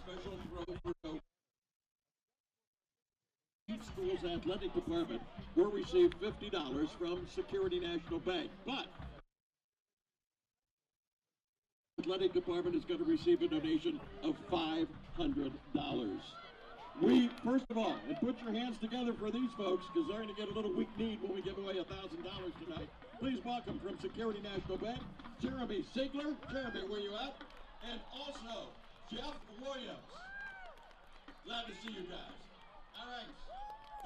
special throw for no. Each school's athletic department will receive $50 from Security National Bank, but the athletic department is going to receive a donation of $500. We, first of all, and put your hands together for these folks, because they're going to get a little weak kneed when we give away $1,000 tonight. Please welcome from Security National Bank, Jeremy Ziegler. Jeremy, where you at? And also, Jeff Williams. Glad to see you guys. All right,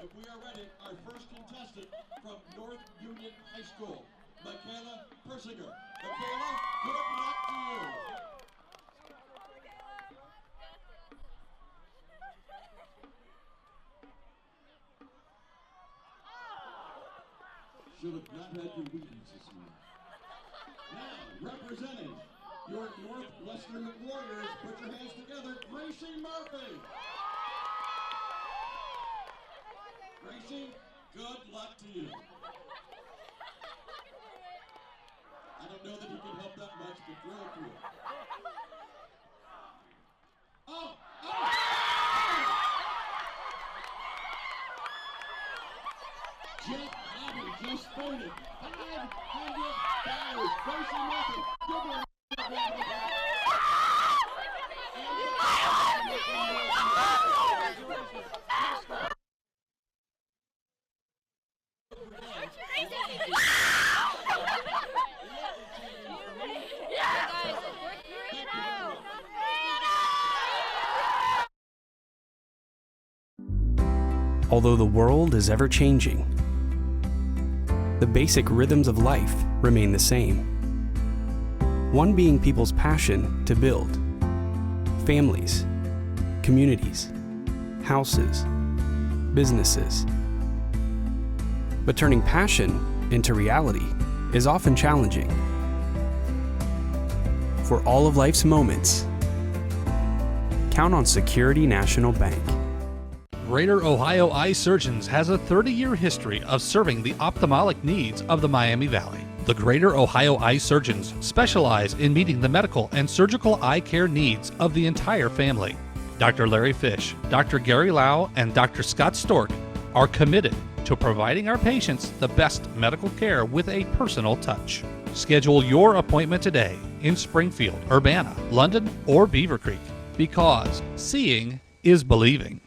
if we are ready, our first contestant from North Union High School, Michaela Persinger. Michaela, good luck to you. Should have not had your meetings this morning. Now, representing your Northwestern Warriors, put your hands together, Gracie Murphy. Gracie, good luck to you. I don't know that he can help that much, but throw it to him. Oh! Jeff Abbey just voted $500. Gracie Murphy, give her a round of applause. Although the world is ever-changing, the basic rhythms of life remain the same. One being people's passion to build families, communities, houses, businesses. But turning passion into reality is often challenging. For all of life's moments, count on Security National Bank. Greater Ohio Eye Surgeons has a 30-year history of serving the ophthalmic needs of the Miami Valley. The Greater Ohio Eye Surgeons specialize in meeting the medical and surgical eye care needs of the entire family. Dr. Larry Fish, Dr. Gary Lau, and Dr. Scott Stork are committed to providing our patients the best medical care with a personal touch. Schedule your appointment today in Springfield, Urbana, London, or Beaver Creek, because seeing is believing.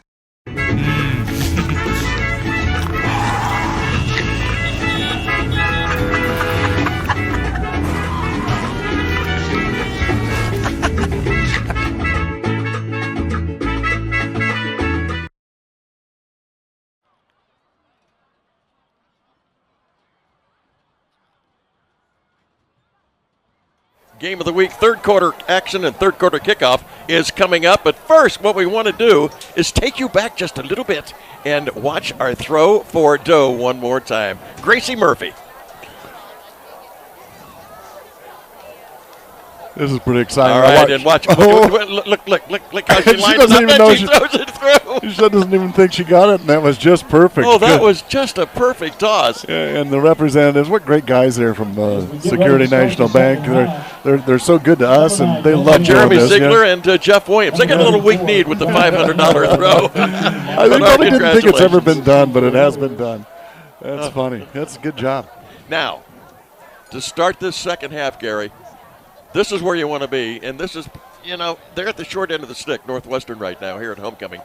Game of the week, third quarter action and third quarter kickoff is coming up. But first, what we want to do is take you back just a little bit and watch our throw for dough one more time. Gracie Murphy. This is pretty exciting. All right, and watch. Look how she lines doesn't up even know and she throws it through. She doesn't even think she got it, and that was just perfect. Oh, that was just a perfect toss. Yeah, and the representatives, what great guys there from Security National Bank. They're so good to us, and they love Jeremy this, Ziegler and Jeff Williams. They got a little weak need with the $500 throw. I probably didn't think it's ever been done, but it has been done. That's funny. That's a good job. Now, to start this second half, Gary, this is where you want to be, and this is, they're at the short end of the stick, Northwestern right now here at homecoming.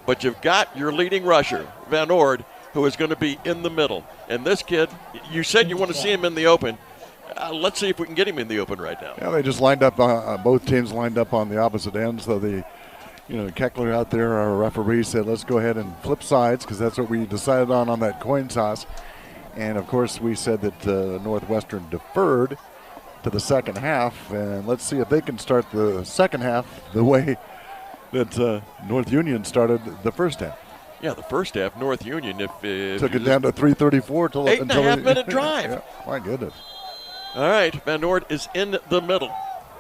But you've got your leading rusher, Van Ord, who is going to be in the middle. And this kid, you said you want to see him in the open. Let's see if we can get him in the open right now. Yeah, they just lined up, both teams lined up on the opposite ends. So Keckler out there, our referee, said let's go ahead and flip sides because that's what we decided on that coin toss. And, of course, we said that Northwestern deferred to the second half, and let's see if they can start the second half the way that North Union started the first half. Yeah, the first half, North Union, if took it down to 3:34 till 8.5-minute drive. Yeah, my goodness. All right, Van Ord is in the middle,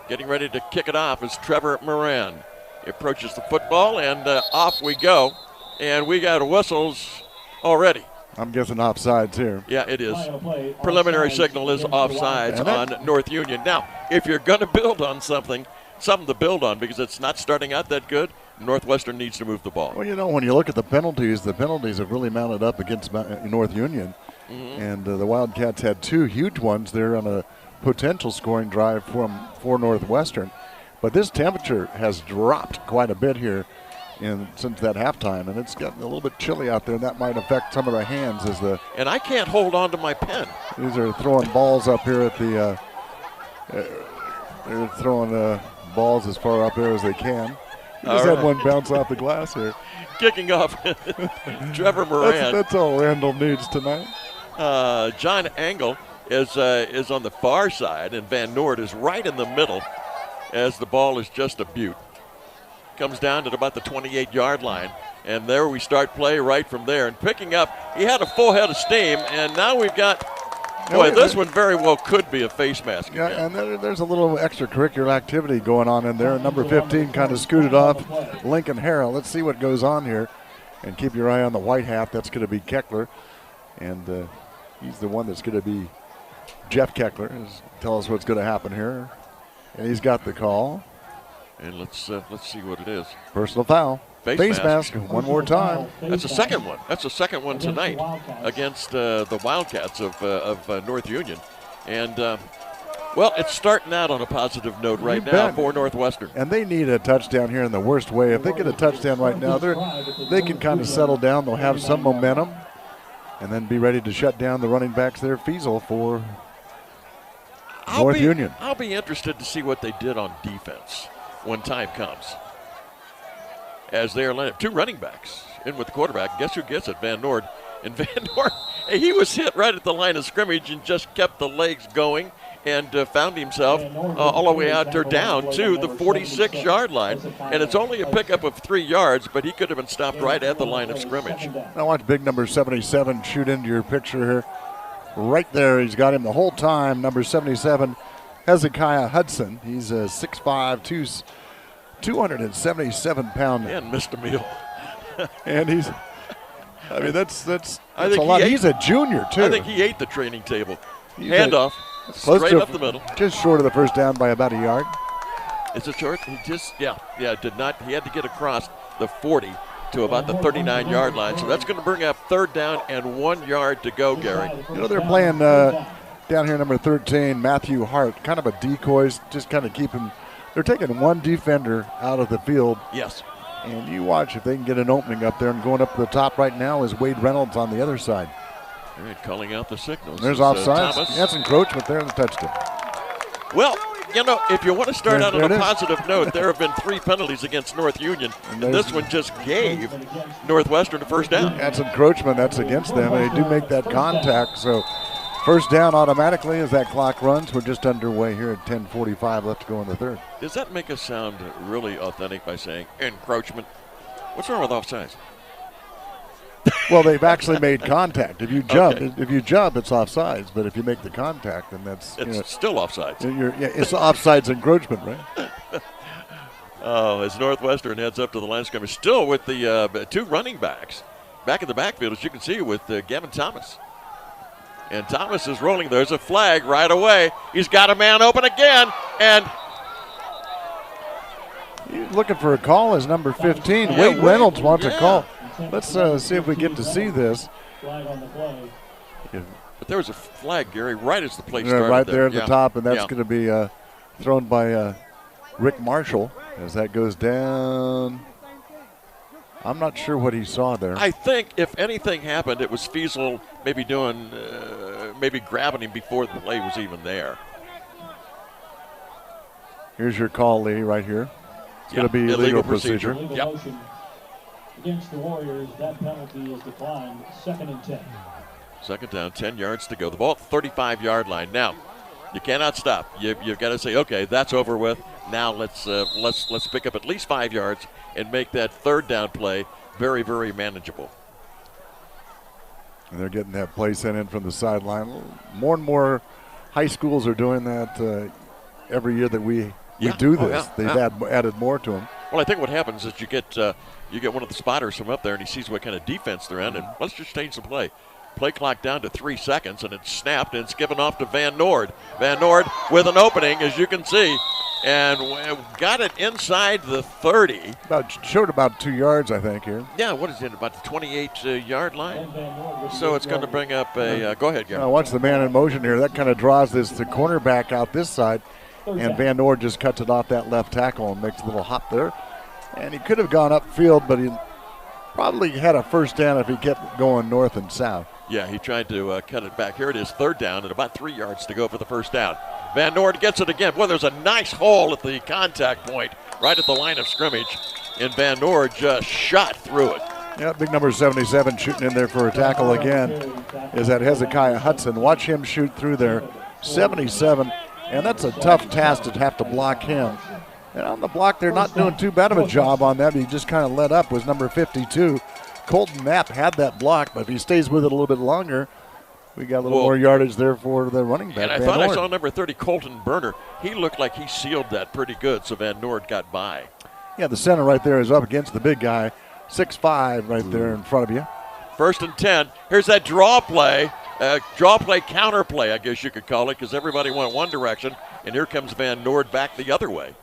getting ready to kick it off as Trevor Moran approaches the football, and off we go, and we got whistles already. I'm guessing offsides here. Yeah, it is. Preliminary signal is offsides on North Union. Now, if you're going to build on something to build on because it's not starting out that good, Northwestern needs to move the ball. Well, when you look at the penalties have really mounted up against North Union. And the Wildcats had 2 huge ones there on a potential scoring drive for Northwestern. But this temperature has dropped quite a bit here since that halftime, and it's gotten a little bit chilly out there, and that might affect some of the hands And I can't hold on to my pen. These are throwing balls up here at the they're throwing balls as far up there as they can. Just had one bounce off the glass here. Kicking off Trevor Moran. That's all Randall needs tonight. John Engel is on the far side, and Van Noord is right in the middle as the ball is just a beaut. Comes down to about the 28-yard line, and there we start play right from there. And picking up, he had a full head of steam, and now we've got, this one very well could be a face mask. Yeah, again. and there's a little extracurricular activity going on in there. Number 15 kind of scooted off Lincoln Harrell. Let's see what goes on here, and keep your eye on the white hat. That's going to be Keckler, and he's the one that's going to be Jeff Keckler. Tell us what's going to happen here, and he's got the call. And let's see what it is. Personal foul. Face mask one more time. That's the second one. That's the second one tonight against the Wildcats of North Union. And, it's starting out on a positive note right now for Northwestern. And they need a touchdown here in the worst way. If they get a touchdown right now, they can kind of settle down. They'll have some momentum and then be ready to shut down the running backs there. Fiesel for North Union. I'll be interested to see what they did on defense when time comes. As they are 2 running backs in with the quarterback. Guess who gets it? Van Noord. And Van Noord, he was hit right at the line of scrimmage and just kept the legs going and found himself all the way out there down to the 46-yard line. And it's only a pickup of 3 yards, but he could have been stopped right at the line of scrimmage. Now watch big number 77 shoot into your picture here. Right there, he's got him the whole time. Number 77, Hezekiah Hudson. He's a 6'5", 277-pound. And missed a meal. And that's a lot. He's a junior, too. I think he ate the training table. Handoff, straight up the middle. Just short of the first down by about a yard. Is it short? He did not. He had to get across the 40 to about the 39-yard line. So that's going to bring up 3rd down and 1 yard to go, Gary. They're playing down here, number 13, Matthew Hart, kind of a decoys, just kind of keep him. They're taking 1 defender out of the field. Yes. And you watch if they can get an opening up there. And going up to the top right now is Wade Reynolds on the other side. All right, calling out the signals. There's offside. That's encroachment there in the touchdown. Well, if you want to start out on a positive note, there have been 3 penalties against North Union, and this one just gave Northwestern a first down. That's encroachment. That's against them. They do make that contact, so first down automatically as that clock runs. We're just underway here at 10:45 left to go in the 3rd. Does that make us sound really authentic by saying encroachment? What's wrong with offsides? Well, they've actually made contact. If you jump, it's offsides. But if you make the contact, then it's still offsides. It's offsides encroachment, right? As Northwestern heads up to the line of scrimmage, still with the 2 running backs back in the backfield, as you can see with Gavin Thomas. And Thomas is rolling. There's a flag right away. He's got a man open again, and he's looking for a call as number 15. Wade Reynolds wants a call. Let's see if we get to see this. But there was a flag, Gary, right as the play started. Right there at the top, and that's going to be thrown by Rick Marshall as that goes down. I'm not sure what he saw there. I think if anything happened, it was Fiesel maybe maybe grabbing him before the play was even there. Here's your call, Lee, right here. It's going to be illegal procedure. Yep. Against the Warriors, that penalty is declined. 2nd and 10. 2nd down, 10 yards to go. The ball at the 35-yard line. Now, you cannot stop. You've got to say, okay, that's over with. Now let's pick up at least 5 yards and make that 3rd down play very, very manageable. And they're getting that play sent in from the sideline. More and more high schools are doing that every year that we do this. They've added more to them. Well, I think what happens is you get one of the spotters from up there, and he sees what kind of defense they're in, and let's just change the play. Play clock down to 3 seconds, and it's snapped, and it's given off to Van Noord. Van Noord with an opening, as you can see. and got it inside the 30. Showed about 2 yards, I think, here. Yeah, what is it, about the 28-yard line? So it's going to bring up a go ahead, Gary. Watch the man in motion here. That kind of draws the cornerback out this side, and Van Noord just cuts it off that left tackle and makes a little hop there. And he could have gone upfield, but he probably had a first down if he kept going north and south. Yeah, he tried to cut it back. Here it is, 3rd down, and about 3 yards to go for the first down. Van Noord gets it again. Boy, there's a nice hole at the contact point, right at the line of scrimmage, and Van Noord just shot through it. Yeah, big number 77 shooting in there for a tackle again is that Hezekiah Hudson. Watch him shoot through there, 77, and that's a tough task to have to block him. And on the block, they're not doing too bad of a job on that. He just kind of let up, was number 52. Colton Knapp had that block, but if he stays with it a little bit longer, we got a little more yardage there for the running back. And I thought I saw number 30, Colton Berner. He looked like he sealed that pretty good, so Van Noord got by. Yeah, the center right there is up against the big guy, 6'5", right there in front of you. 1st and 10. Here's that draw play, counter play, I guess you could call it, because everybody went one direction, and here comes Van Noord back the other way.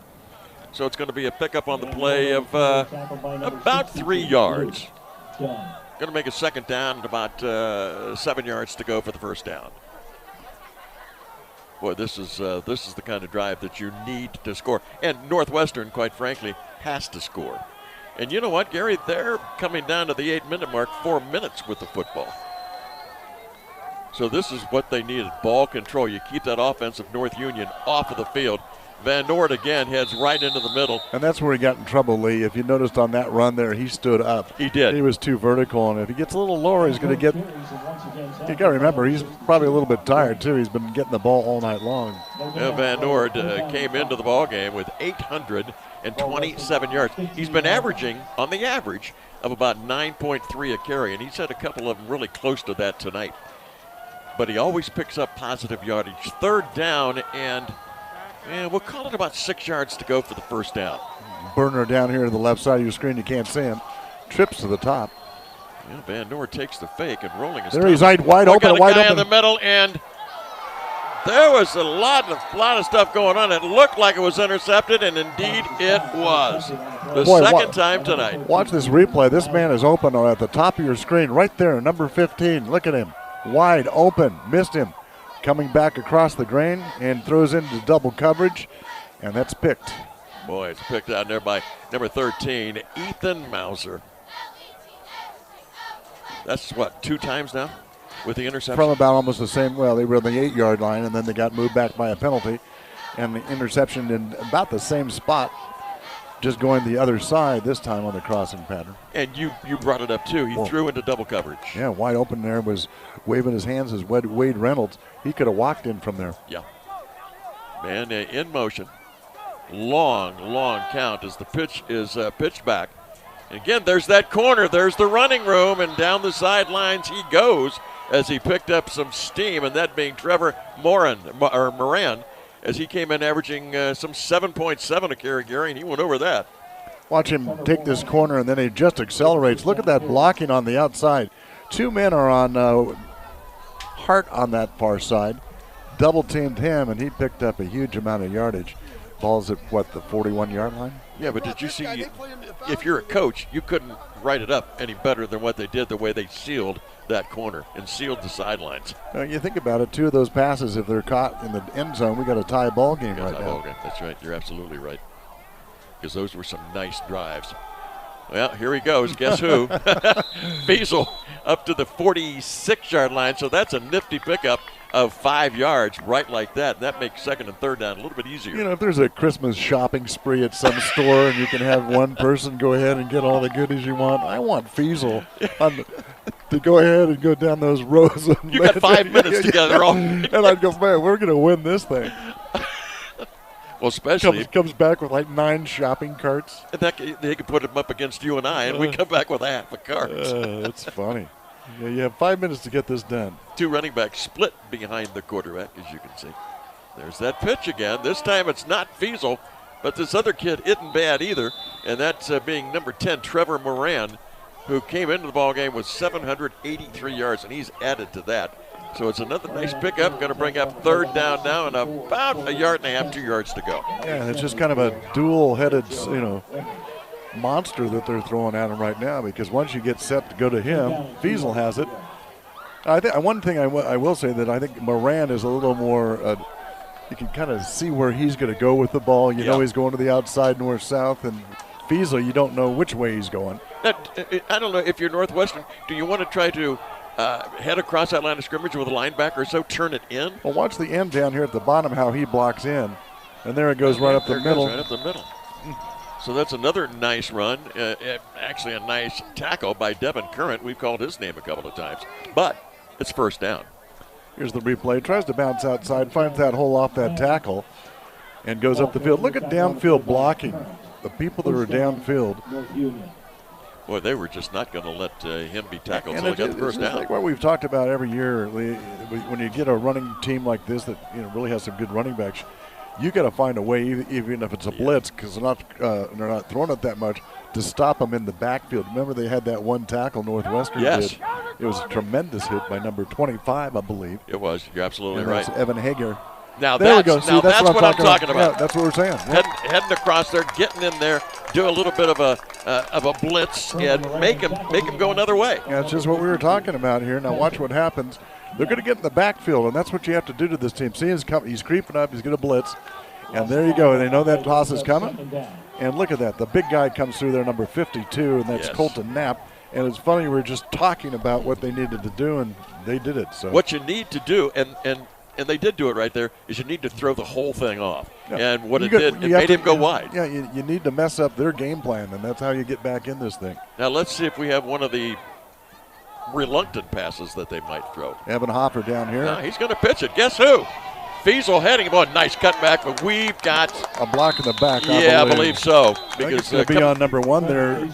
So it's going to be a pickup on the play of about 3 yards. Going to make a 2nd down and about 7 yards to go for the first down. Boy, this is the kind of drive that you need to score. And Northwestern, quite frankly, has to score. And you know what, Gary? They're coming down to the 8-minute mark, 4 minutes with the football. So this is what they needed, ball control. You keep that offense of North Union off of the field. Van Noord again heads right into the middle. And that's where he got in trouble, Lee. If you noticed on that run there, he stood up. He did. He was too vertical, and if he gets a little lower, he's going to get – you got to remember, he's probably a little bit tired, too. He's been getting the ball all night long. Yeah, Van Noord came into the ball game with 827 yards. He's been averaging, on the average, of about 9.3 a carry, and he's had a couple of them really close to that tonight. But he always picks up positive yardage. 3rd down, and we'll call it about 6 yards to go for the first down. Burner down here to the left side of your screen. You can't see him. Trips to the top. Yeah, Van Noord takes the fake and rolling his there he's wide open. Got a guy in the middle, and there was a lot of stuff going on. It looked like it was intercepted, and indeed it was. The second time tonight. Watch this replay. This man is open at the top of your screen right there, number 15. Look at him. Wide open. Missed him. Coming back across the grain and throws into double coverage, and that's picked. Boy, it's picked out there by number 13, Ethan Mauser. That's what, 2 times now with the interception? From about almost the same, well, they were on the 8-yard line, and then they got moved back by a penalty, and the interception in about the same spot, just going the other side this time on the crossing pattern. And you brought it up, too. He threw into double coverage. Yeah, wide open there, was waving his hands as Wade Reynolds. He could have walked in from there. Yeah. Man in motion. Long count as the pitch is pitched back. And again, there's that corner. There's the running room, and down the sidelines he goes as he picked up some steam, and that being Trevor Moran, as he came in averaging some 7.7 a carry, Gary, and he went over that. Watch him take this corner, and then he just accelerates. Look at that blocking on the outside. 2 men are on Hart on that far side. Double-teamed him, and he picked up a huge amount of yardage. Ball's at, what, the 41-yard line? Yeah, but did you see, if you're a coach, you couldn't write it up any better than what they did, the way they sealed that corner and sealed the sidelines. You think about it, 2 of those passes, if they're caught in the end zone, we got a tie ball game right now. That's right. You're absolutely right. Because those were some nice drives. Well, here he goes. Guess who? Fiesel up to the 46-yard line. So that's a nifty pickup of 5 yards right like that. That makes 2nd and 3rd down a little bit easier. You know, if there's a Christmas shopping spree at some store and you can have one person go ahead and get all the goodies you want, I want Fiesel to go ahead and go down those rows. You got 5 minutes together. And I'd go, man, we're going to win this thing. Well, especially comes back with like 9 shopping carts. They could put them up against you and I, and we come back with half a cart. That's funny. Yeah, you have 5 minutes to get this done. 2 running backs split behind the quarterback, as you can see. There's that pitch again. This time it's not Fiesel, but this other kid isn't bad either, and that's being number 10, Trevor Moran, who came into the ball game with 783 yards, and he's added to that. So it's another nice pickup. Going to bring up third down now and about a yard and a half, 2 yards to go. Yeah, it's just kind of a dual-headed, monster that they're throwing at him right now, because once you get set to go to him, Fiesel has it. I think one thing I will say that I think Moran is a little more. You can kind of see where he's going to go with the ball. You know he's going to the outside, north-south, and Fiesel, you don't know which way he's going. Now, I don't know if you're Northwestern. Do you want to try to head across that line of scrimmage with a linebacker or so, turn it in? Well, watch the end down here at the bottom, how he blocks in. And there it goes right up the middle. Right up the middle. So that's another nice run. Actually, a nice tackle by Devin Current. We've called his name a couple of times. But it's first down. Here's the replay. Tries to bounce outside, finds that hole off that tackle, and goes up the field. Look at downfield blocking. The people that are downfield. Boy, they were just not going to let him be tackled and until he got the first down. Like what we've talked about every year, Lee, when you get a running team like this that really has some good running backs, you got to find a way, even if it's a blitz, because they're not throwing it that much, to stop them in the backfield. Remember, they had that one tackle Northwestern did. It was a tremendous hit by number 25, I believe. It was. You're absolutely and right. That's Evan Hager. Now there we go. See, that's what I'm talking about. Yeah, that's what we're saying. Yeah. Heading across there, getting in there, do a little bit of a blitz, and make him go another way. Yeah, that's just what we were talking about here. Now watch what happens. They're going to get in the backfield, and that's what you have to do to this team. See, he's creeping up. He's going to blitz. And there you go. They know that toss is coming. And look at that. The big guy comes through there, number 52, and that's Colton Knapp. And it's funny, we were just talking about what they needed to do, and they did it. So what you need to do, and they did do it right there, is you need to throw the whole thing off. Yeah. And what it made him go wide. Yeah, you need to mess up their game plan, and that's how you get back in this thing. Now let's see if we have one of the reluctant passes that they might throw. Evan Hoffer down here. Now he's going to pitch it. Guess who? Fiesel heading him on. Nice cutback, but we've got a block in the back. I believe so. Because it's going to be on number one there.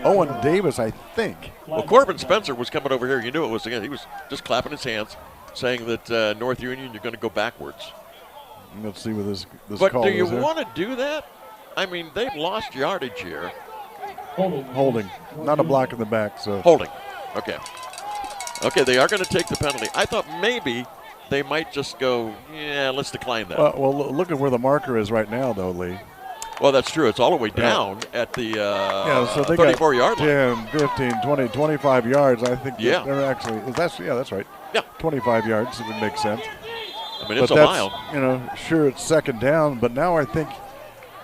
Owen Davis, I think. Well, Corbin Spencer was coming over here. You knew it was again. He was just clapping his hands, saying that North Union, you're going to go backwards. Let's see what this but call do you is here. want to do that? I mean, they've lost yardage here. Holding. Not a block in the back. So holding. Okay. Okay, they are going to take the penalty. I thought maybe they might just go, let's decline that. Well, look at where the marker is right now, though, Lee. Well, that's true. It's all the way down at the so they 34-yard line. 10, 15, 20, 25 yards. I think they're actually – that's right. Yeah. 25 yards, it would make sense. I mean, it's a mile. Sure, it's second down, but now I think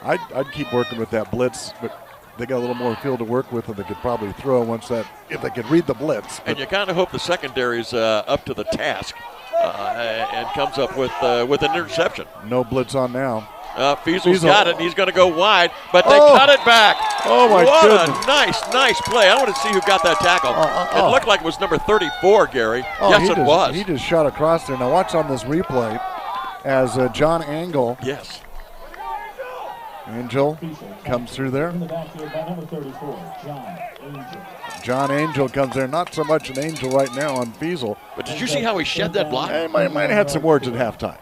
I'd keep working with that blitz, but they got a little more field to work with than they could probably throw if they could read the blitz. And you kind of hope the secondary's up to the task and comes up with an interception. No blitz on now. Fiesel's got it, and he's going to go wide, but they cut it back. Oh, my goodness. What a nice play. I want to see who got that tackle. It looked like it was number 34, Gary. Yes, it was. He just shot across there. Now watch on this replay as John Angle. Yes. Angel comes through there. John Angel comes there. Not so much an Angel right now on Fiesel. But did you see how he shed that block? He might have had some words at halftime.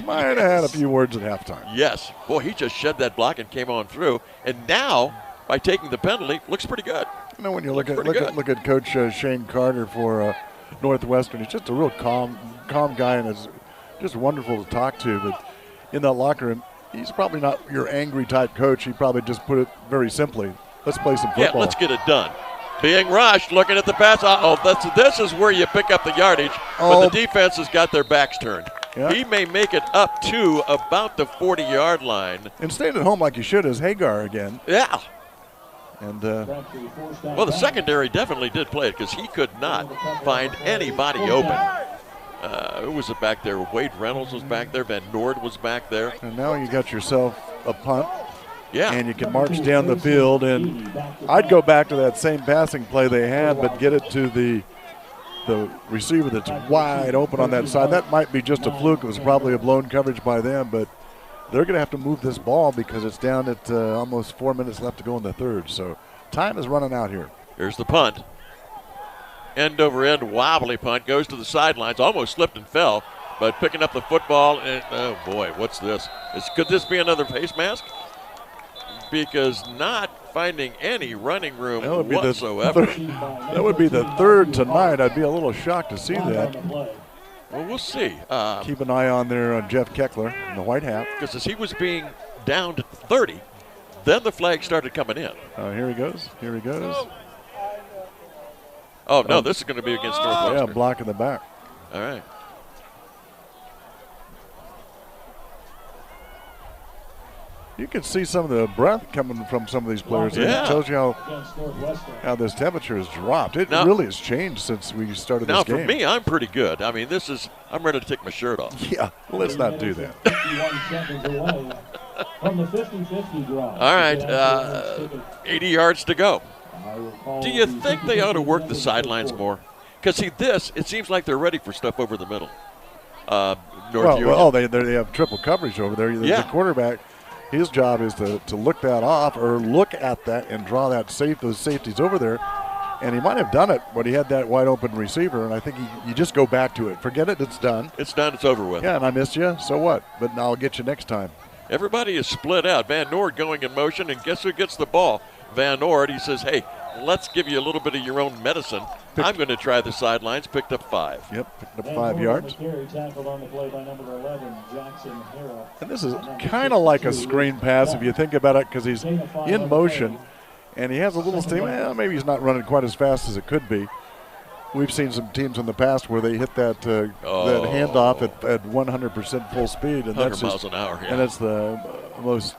Might have had a few words at halftime. Yes. Boy, he just shed that block and came on through. And now, by taking the penalty, looks pretty good. When you look at Coach Shane Carter for Northwestern, he's just a real calm guy, and it's just wonderful to talk to. But in that locker room, he's probably not your angry type coach. He probably just put it very simply. Let's play some football. Yeah, let's get it done. Being rushed, looking at the pass. This is where you pick up the yardage, but the defense has got their backs turned. Yeah. He may make it up to about the 40-yard line. And stayed at home like he should is Hagar again. Yeah. And well, the secondary definitely did play it because he could not find anybody open. Who was it back there? Wade Reynolds was back there. Van Nord was back there. And now you got yourself a punt. Yeah. And you can march down the field. And I'd go back to that same passing play they had, but get it to the receiver that's wide open on that side. That might be just a fluke. It was probably a blown coverage by them, but they're going to have to move this ball because it's down at almost 4 minutes left to go in the third. So time is running out here. Here's the punt. End over end wobbly punt. Goes to the sidelines. Almost slipped and fell, but picking up the football. And oh, boy, what's this? Could this be another face mask? Because not finding any running room That would be whatsoever. That would be the third tonight. I'd be a little shocked to see that. Well, we'll see. Keep an eye on there on Jeff Keckler in the white hat. Because as he was being down to 30, then the flag started coming in. Here he goes. Here he goes. Oh, no, this is going to be against Northwestern. Yeah, block in the back. All right. You can see some of the breath coming from some of these players. Yeah. It tells you how this temperature has dropped. It really has changed since we started this game. Now, for me, I'm pretty good. I mean, I'm ready to take my shirt off. Yeah, let's not do that. 51 seconds away from the 50-50 draw. All right, 80 yards to go. Do you think they ought to work the sidelines more? Because, see, it seems like they're ready for stuff over the middle. They have triple coverage over there. Yeah. The quarterback, his job is to look that off or look at that and draw those safeties over there. And he might have done it when he had that wide open receiver, and I think you just go back to it. Forget it, it's done. It's done, it's over with. Yeah, and I missed you, so what? But I'll get you next time. Everybody is split out. Van Noord going in motion, and guess who gets the ball? Van Noord. He says, hey, let's give you a little bit of your own medicine. I'm going to try the sidelines. Picked up 5. Yep, picked up 5 yards. Tackled on the play by number 11, Jackson Hara. And this is kind of like a screen pass if you think about it, because he's in motion, and he has a little steam. Well, maybe he's not running quite as fast as it could be. We've seen some teams in the past where they hit that handoff at 100% full speed, and 100 miles an hour. Yeah. And that's the most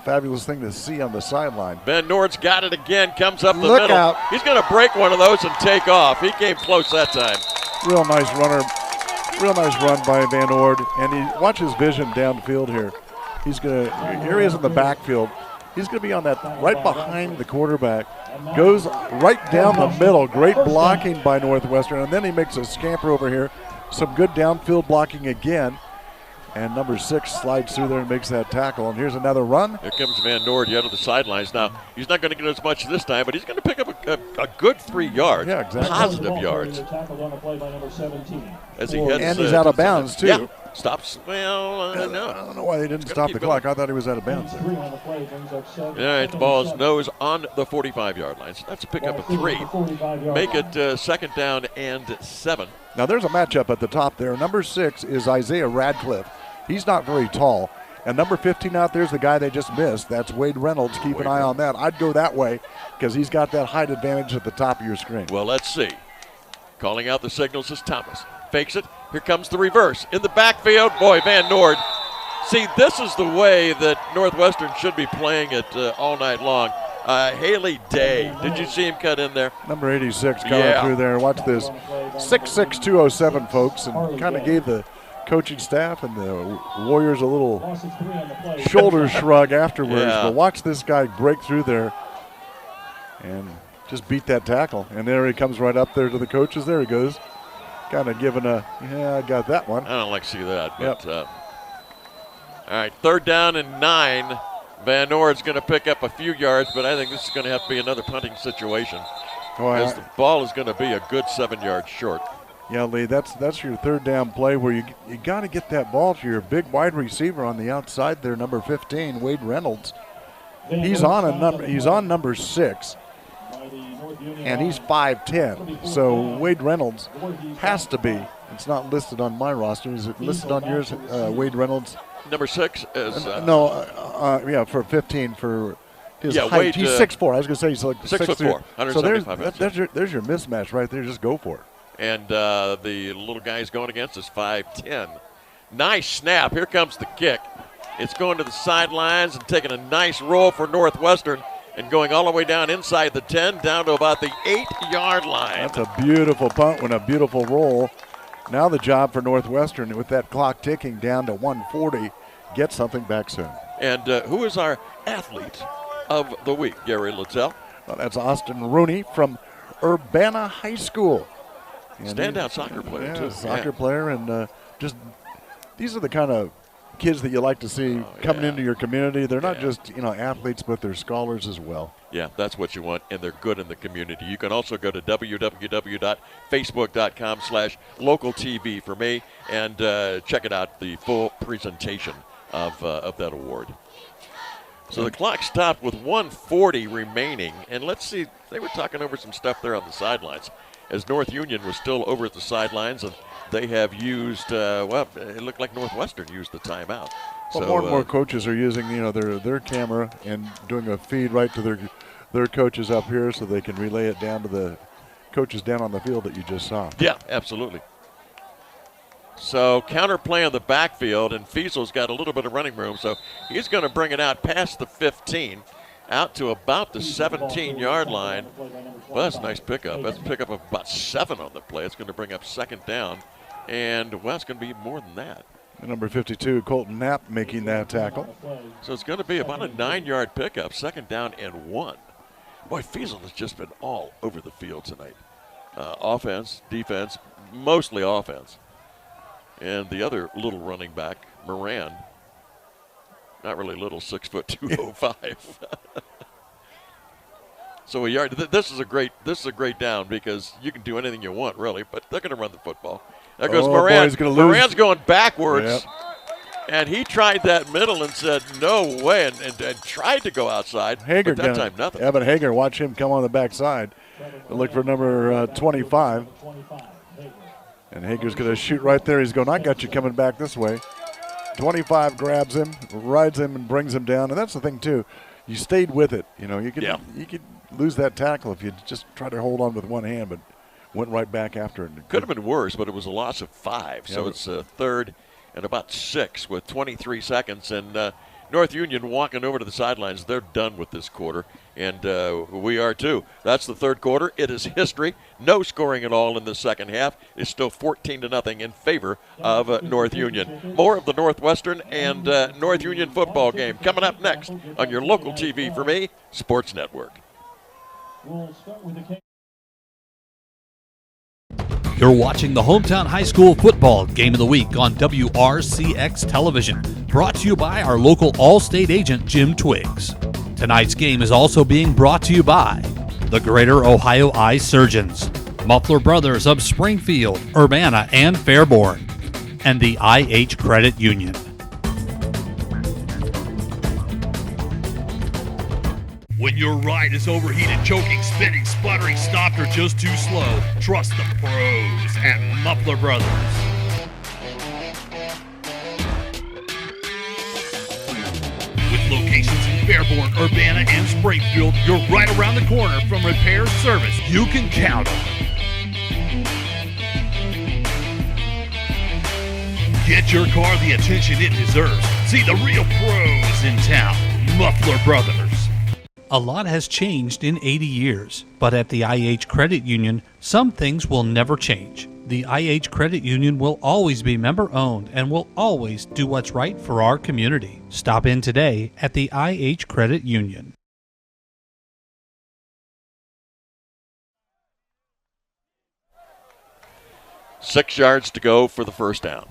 fabulous thing to see on the sideline. Van Noord's got it again, comes up the Look middle. out. He's going to break one of those and take off. He came close that time. Real nice run by Van Noord, and he watch his vision downfield here. Here he is in the backfield. He's going to be on that right behind the quarterback. Goes right down the middle. Great blocking by Northwestern, and then he makes a scamper over here. Some good downfield blocking again. And number 6 slides through there and makes that tackle. And here's another run. Here comes Van Noord out of the sidelines. Now, he's not going to get as much this time, but he's going to pick up a good 3 yards. Yeah, exactly. Positive yards. Tackled on the play by number 17. As he heads, and he's out of bounds, too. Yeah, stops. Well, no. I don't know why they didn't stop the clock. I thought he was out of bounds. All right, the ball is nose on the 45-yard line. So that's a pick up of 3. Make it second down and 7. Now, there's a matchup at the top there. Number 6 is Isaiah Radcliffe. He's not very tall. And number 15 out there is the guy they just missed. That's Wade Reynolds. Keep an eye on that. I'd go that way because he's got that height advantage at the top of your screen. Well, let's see. Calling out the signals is Thomas. Fakes it. Here comes the reverse. In the backfield, boy, Van Noord. See, this is the way that Northwestern should be playing it all night long. Haley Day. Did you see him cut in there? Number 86 coming through there. Watch this. 6'6", 207, folks, and kind of gave the coaching staff and the Warriors a little shoulder shrug afterwards. Yeah. But watch this guy break through there and just beat that tackle. And there he comes right up there to the coaches. There he goes. Kind of giving I got that one. I don't like to see that. But, Yep. All right, 3rd down and 9. Van Noord's going to pick up a few yards, but I think this is going to have to be another punting situation. As the ball is going to be a good 7 yards short. Yeah, Lee, that's your 3rd down play where you got to get that ball to your big wide receiver on the outside there, number 15, Wade Reynolds. He's on number 6, and he's 5'10". So Wade Reynolds has to be. It's not listed on my roster. Is it listed on yours, Wade Reynolds? Number 6 is for 15 for his height. Wade, he's 6'4". I was going to say he's like 6'4", 175 So there's your mismatch right there. Just go for it. And the little guy he's going against is 5'10". Nice snap. Here comes the kick. It's going to the sidelines and taking a nice roll for Northwestern and going all the way down inside the 10, down to about the 8-yard line. That's a beautiful punt and a beautiful roll. Now the job for Northwestern with that clock ticking down to 1:40, get something back soon. And who is our athlete of the week, Gary Littell? Well, that's Austin Rooney from Urbana High School. Standout soccer player, too. Soccer player, and just these are the kind of kids that you like to see coming into your community. They're not just athletes, but they're scholars as well. Yeah, that's what you want, and they're good in the community. You can also go to www.facebook.com/localtv for me and check it out, the full presentation of that award. So the clock stopped with 1:40 remaining. And let's see, they were talking over some stuff there on the sidelines as North Union was still over at the sidelines, and they have used, it looked like Northwestern used the timeout. Well, So, more and more coaches are using, their camera and doing a feed right to their coaches up here so they can relay it down to the coaches down on the field that you just saw. Yeah, absolutely. So counterplay on the backfield, and Fiesel's got a little bit of running room, so he's going to bring it out past the 15, out to about the 17-yard line. Well, that's a nice pickup. That's a pickup of about 7 on the play. It's going to bring up 2nd down, and, well, it's going to be more than that. And number 52, Colton Knapp, making that tackle. So it's going to be about a 9-yard pickup, 2nd down and 1. Boy, Fiesel has just been all over the field tonight. Offense, defense, mostly offense. And the other little running back, Moran, not really little, 6'2", 205. So a yard. This is a great down because you can do anything you want, really. But they're going to run the football. There goes Moran. Moran's going backwards, yep. And he tried that middle and said no way, and tried to go outside. Hager, but that time nothing. Evan Hager, watch him come on the backside. Look for number 25. And Hager's going to shoot right there. He's going, I got you coming back this way. 25 grabs him, rides him, and brings him down. And that's the thing, too. You stayed with it. You could lose that tackle if you just tried to hold on with one hand, but went right back after it. Could have been worse, but it was a loss of 5. So it's 3rd and about 6 with 23 seconds. And North Union walking over to the sidelines. They're done with this quarter, and we are too. That's the 3rd quarter. It is history. No scoring at all in the second half. It's still 14-0 in favor of North Union. More of the Northwestern and North Union football game coming up next on your local TV for me, Sports Network. We'll start with the You're watching the Hometown High School Football Game of the Week on WRCX Television, brought to you by our local Allstate agent, Jim Twiggs. Tonight's game is also being brought to you by the Greater Ohio Eye Surgeons, Muffler Brothers of Springfield, Urbana, and Fairborn, and the IH Credit Union. When your ride is overheated, choking, spinning, sputtering, stopped, or just too slow, trust the pros at Muffler Brothers. With locations in Fairborn, Urbana, and Springfield, you're right around the corner from repair service you can count on. Get your car the attention it deserves. See the real pros in town, Muffler Brothers. A lot has changed in 80 years, but at the IH Credit Union, some things will never change. The IH Credit Union will always be member-owned and will always do what's right for our community. Stop in today at the IH Credit Union. Six yards to go for the first down.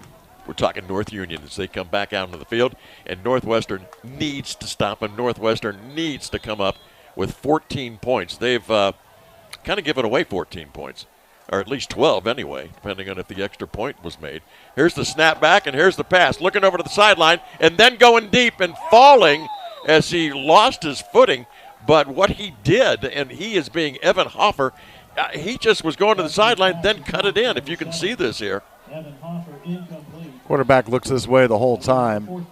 We're talking North Union as they come back out into the field, and Northwestern needs to stop them. Northwestern needs to come up with 14 points. They've kind of given away 14 points, or at least 12 anyway, depending on if the extra point was made. Here's the snap back, and here's the pass. Looking over to the sideline, and then going deep and falling as he lost his footing. But what he did, and he is being Evan Hoffer, he just was going to the sideline, then cut it in, if you can see this here. Quarterback looks this way the whole time.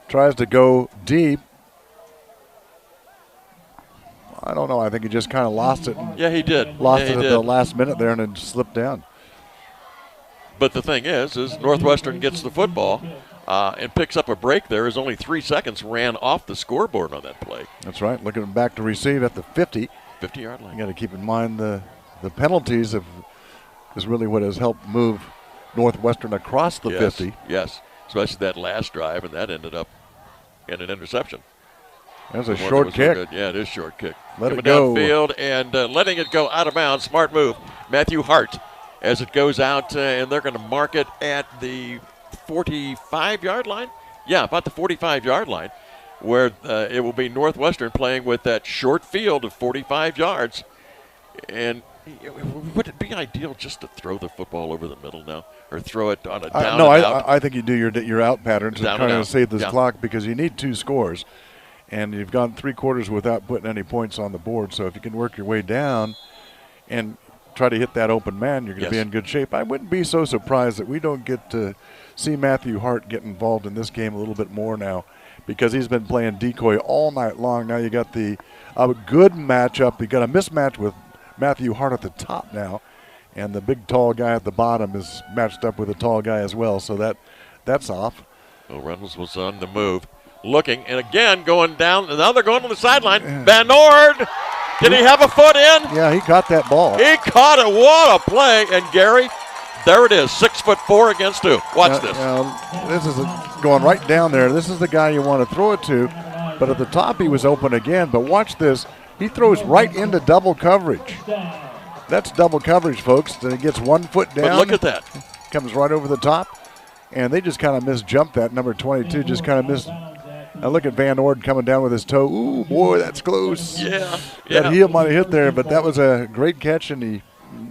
Tries to go deep. I don't know. I think he just kind of lost it. Yeah, he did. Lost it at the last minute there and then slipped down. But the thing is Northwestern gets the football and picks up a break there as only 3 seconds ran off the scoreboard on that play. That's right. Looking back to receive at the 50. 50-yard line. You got to keep in mind the penalties is really what has helped move Northwestern across the 50. Yes, especially that last drive, and that ended up in an interception. That was a short kick. Yeah, it is short kick. Let it go. Downfield and letting it go out of bounds. Smart move. Matthew Hart as it goes out, and they're going to mark it at the 45-yard line. Yeah, about the 45-yard line, where it will be Northwestern playing with that short field of 45 yards. And would it be ideal just to throw the football over the middle now, or throw it on a down and out? I think you do your out pattern to kind of save this clock because you need 2 scores. and you've gone 3 quarters without putting any points on the board. So if you can work your way down and try to hit that open man, you're going to be in good shape. I wouldn't be so surprised that we don't get to see Matthew Hart get involved in this game a little bit more now, because he's been playing decoy all night long. Now you got a good matchup. You got a mismatch with Matthew Hart at the top now, and the big tall guy at the bottom is matched up with a tall guy as well. So that's off. Well, Reynolds was on the move, looking, and again going down. And now they're going to the sideline. Van Noord, did he have a foot in? Yeah, he caught that ball. He caught it. What a play! And Gary, there it is, 6'4" against 2. Watch this. This is going right down there. This is the guy you want to throw it to, but at the top he was open again. But watch this. He throws right into double coverage. That's double coverage, folks. Then he gets 1 foot down. But look at that. Comes right over the top. And they just kind of misjumped that. Number 22 just kind of missed. Now look at Van Noord coming down with his toe. Ooh, boy, that's close. Yeah. That heel might have hit there, but that was a great catch, and he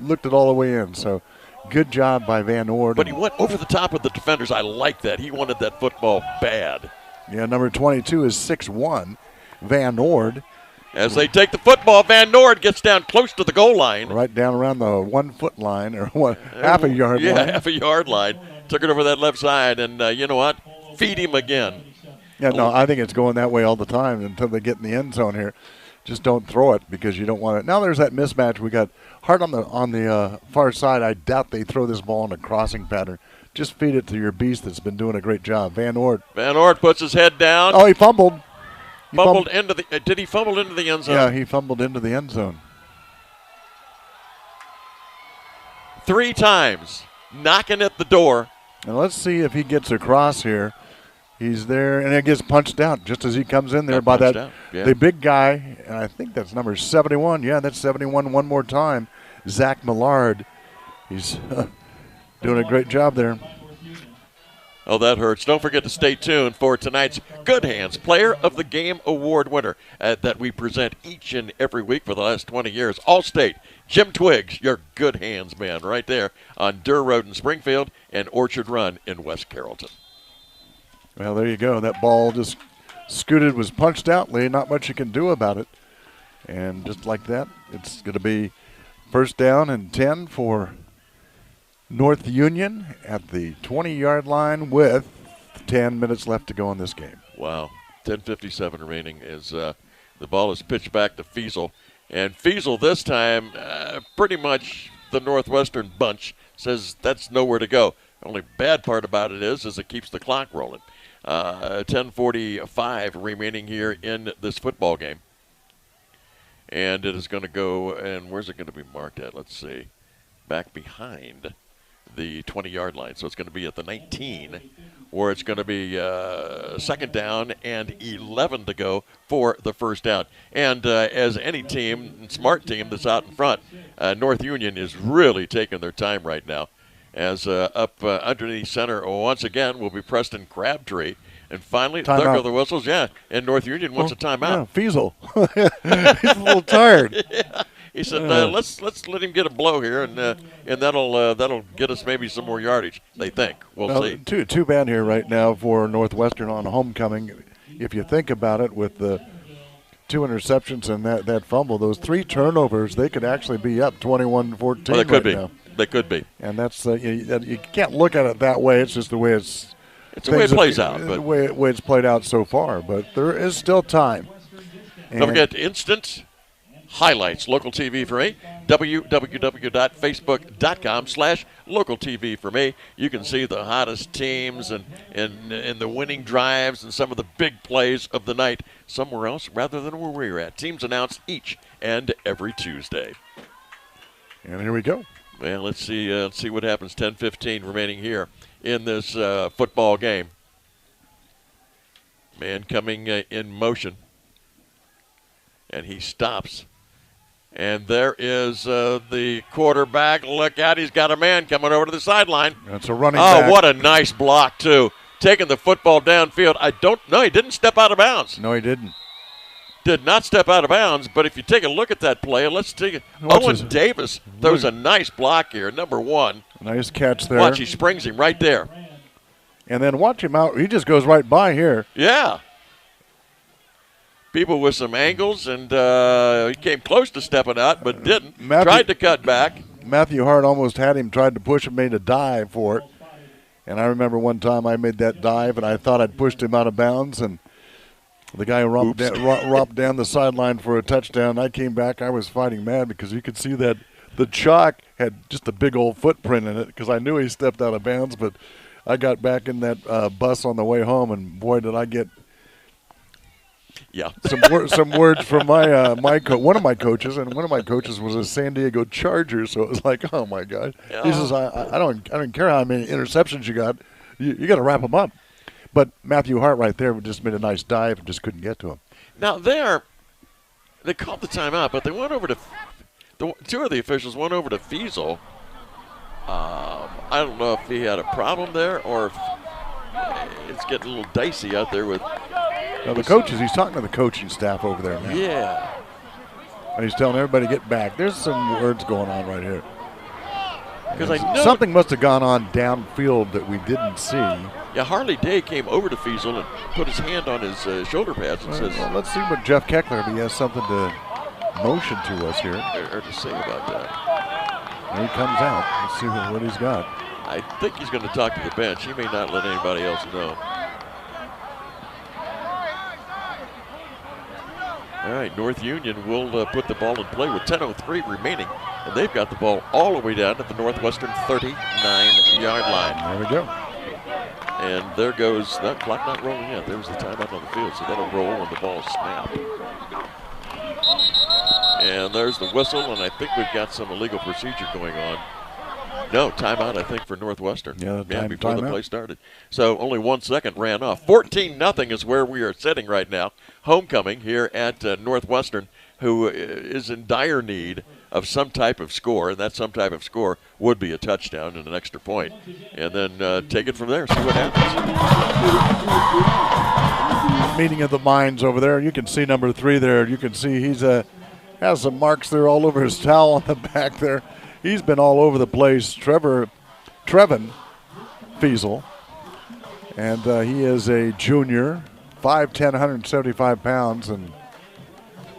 looked it all the way in. So good job by Van Noord. But he went over the top of the defenders. I like that. He wanted that football bad. Yeah, number 22 is 6'1", Van Noord. As they take the football, Van Noord gets down close to the goal line. Right down around the 1 foot line, or half a yard line. Yeah, half a yard line. Took it over that left side, and you know what? Feed him again. Yeah, no, I think it's going that way all the time until they get in the end zone here. Just don't throw it because you don't want it. Now there's that mismatch. We got Hart on the far side. I doubt they throw this ball in a crossing pattern. Just feed it to your beast that's been doing a great job. Van Noord. Van Noord puts his head down. Oh, he fumbled. Did he fumble into the end zone? Yeah, he fumbled into the end zone. 3 times, knocking at the door. And let's see if he gets across here. He's there, and it gets punched out just as he comes in there by that the big guy. And I think that's number 71. Yeah, that's 71 one more time. Zach Millard. He's doing a great job there. Oh, that hurts. Don't forget to stay tuned for tonight's Good Hands Player of the Game Award winner that we present each and every week for the last 20 years. Allstate, Jim Twiggs, your good hands man right there on Durr Road in Springfield and Orchard Run in West Carrollton. Well, there you go. That ball just scooted, was punched out. Lee, not much you can do about it. And just like that, it's going to be first down and 10 for North Union at the 20-yard line with 10 minutes left to go in this game. Wow. 10:57 remaining as the ball is pitched back to Fiesel. And Fiesel this time, pretty much the Northwestern bunch, says that's nowhere to go. The only bad part about it is it keeps the clock rolling. 10:45 remaining here in this football game. And it is going to go, and where's it going to be marked at? Let's see. Back behind the 20-yard line. So it's going to be at the 19, where it's going to be second down and 11 to go for the first down. And as any team, smart team that's out in front, North Union is really taking their time right now. As up underneath center once again will be Preston Crabtree. And finally, there go the whistles. Yeah, and North Union wants a timeout. Yeah, Fiesel. He's a little tired. Yeah. He said, "Let's let him get a blow here, and that'll get us maybe some more yardage." They think. We'll see. Too bad here right now for Northwestern on homecoming. If you think about it, with the 2 interceptions and that fumble, those 3 turnovers, they could actually be up 21-14. Well, they could right be. Now. They could be. And that's you can't look at it that way. It's just the way it's the way it plays out. The way it's played out so far. But there is still time. Don't forget instant highlights, local TV for me, www.facebook.com/local TV for me. You can see the hottest teams and the winning drives and some of the big plays of the night somewhere else rather than where we're at. Teams announced each and every Tuesday. And here we go. Well, let's see what happens. 10:15 remaining here in this football game. Man coming in motion, and he stops. And there is the quarterback. Look out, he's got a man coming over to the sideline. That's a running back. Oh, what a nice block, too. Taking the football downfield. He didn't step out of bounds. No, he didn't. Did not step out of bounds, but if you take a look at that play, let's take it. Owen Davis throws a nice block here, number 1. Nice catch there. Watch, he springs him right there. And then watch him out. He just goes right by here. Yeah. people with some angles, and he came close to stepping out, but didn't. Tried to cut back. Matthew Hart almost had him, tried to push him, made a dive for it. And I remember one time I made that dive, and I thought I'd pushed him out of bounds, and the guy romped down the sideline for a touchdown. I came back. I was fighting mad because you could see that the chalk had just a big old footprint in it because I knew he stepped out of bounds, but I got back in that bus on the way home, and boy, did I get some words from my one of my coaches, and one of my coaches was a San Diego Charger, so it was like, oh my God. Yeah. He says, I don't care how many interceptions you got, you got to wrap them up. But Matthew Hart right there just made a nice dive and just couldn't get to him. Now they called the timeout, but they went over to two of the officials went over to Fiesel. I don't know if he had a problem there or if it's getting a little dicey out there with. Now the coaches, he's talking to the coaching staff over there now. Yeah. And he's telling everybody to get back. There's some words going on right here. Because I know something must have gone on downfield that we didn't see. Yeah, Harley Day came over to Fiesel and put his hand on his shoulder pads and says, well, let's see what Jeff Keckler, if he has something to motion to us here. Or to say about that. And he comes out. Let's see what he's got. I think he's going to talk to the bench. He may not let anybody else know. All right, North Union will put the ball in play with 10:03 remaining, and they've got the ball all the way down at the Northwestern 39-yard line. There we go. And there goes, that clock not rolling yet. There was the timeout on the field, so that'll roll when the ball snapped. And there's the whistle, and I think we've got some illegal procedure going on. No, timeout, I think, for Northwestern. Yeah, before the play started. So only 1 second ran off. 14-0 is where we are sitting right now. Homecoming here at Northwestern, who is in dire need of some type of score, and that some type of score would be a touchdown and an extra point. And then take it from there, see what happens. Meeting of the minds over there. You can see number 3 there. You can see he's has some marks there all over his towel on the back there. He's been all over the place. Trevin Fiesel, and he is a junior, 5'10", 175 pounds, and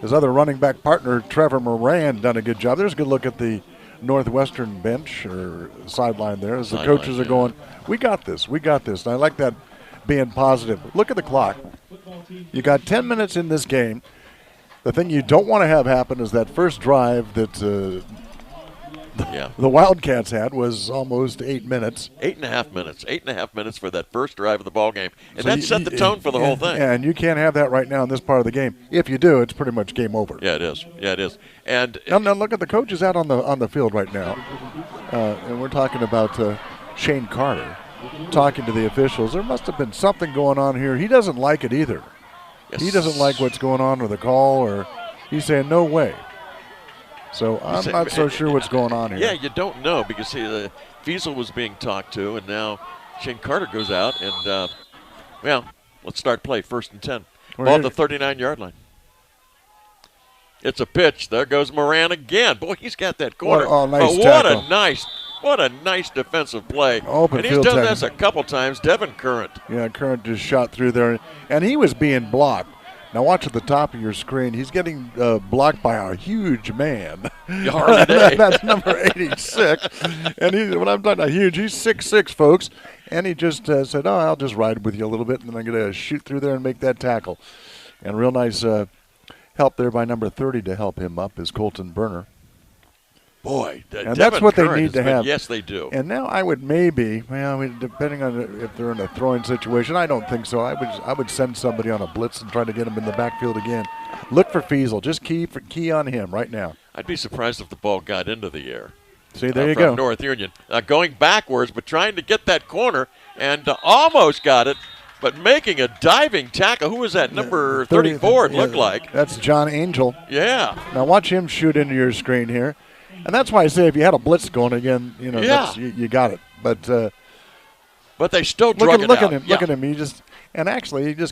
his other running back partner, Trevor Moran, done a good job. There's a good look at the Northwestern bench or sideline there as the coaches are going, we got this, we got this. And I like that being positive. Look at the clock. You got 10 minutes in this game. The thing you don't want to have happen is that first drive that the Wildcats had was almost 8 minutes. 8.5 minutes. 8.5 minutes for that first drive of the ball game. And so that set the tone for the whole thing. And you can't have that right now in this part of the game. If you do, it's pretty much game over. Yeah, it is. Yeah, it is. And now look at the coaches out on the field right now. And we're talking about Shane Carter talking to the officials. There must have been something going on here. He doesn't like it either. Yes. He doesn't like what's going on with the call, or he's saying no way. So I'm not so sure what's going on here. Yeah, you don't know because Fiesel was being talked to, and now Shane Carter goes out, and, let's start play, 1st and 10. Ball at the 39-yard line. It's a pitch. There goes Moran again. Boy, he's got that corner. Nice tackle. What a nice defensive play. Open and he's field done tackle. this a couple times. Devin Current. Yeah, Current just shot through there, and he was being blocked. Now watch at the top of your screen. He's getting blocked by a huge man. Harley Day. That's number 86. And when I'm talking about huge, he's 6'6", folks. And he just said, I'll just ride with you a little bit, and then I'm going to shoot through there and make that tackle. And real nice help there by number 30 to help him up is Colton Berner. Boy, and that's what they need to have. Yes, they do. And now I would maybe, depending on if they're in a throwing situation, I don't think so. I would send somebody on a blitz and try to get him in the backfield again. Look for Fiesel. Just key on him right now. I'd be surprised if the ball got into the air. See, there you from go. North Union. Going backwards, but trying to get that corner, and almost got it, but making a diving tackle. Who was that? Number 34, it looked like. That's John Angel. Yeah. Now watch him shoot into your screen here. And that's why I say if you had a blitz going again, you got it. But they still drug it out. Look at him. He just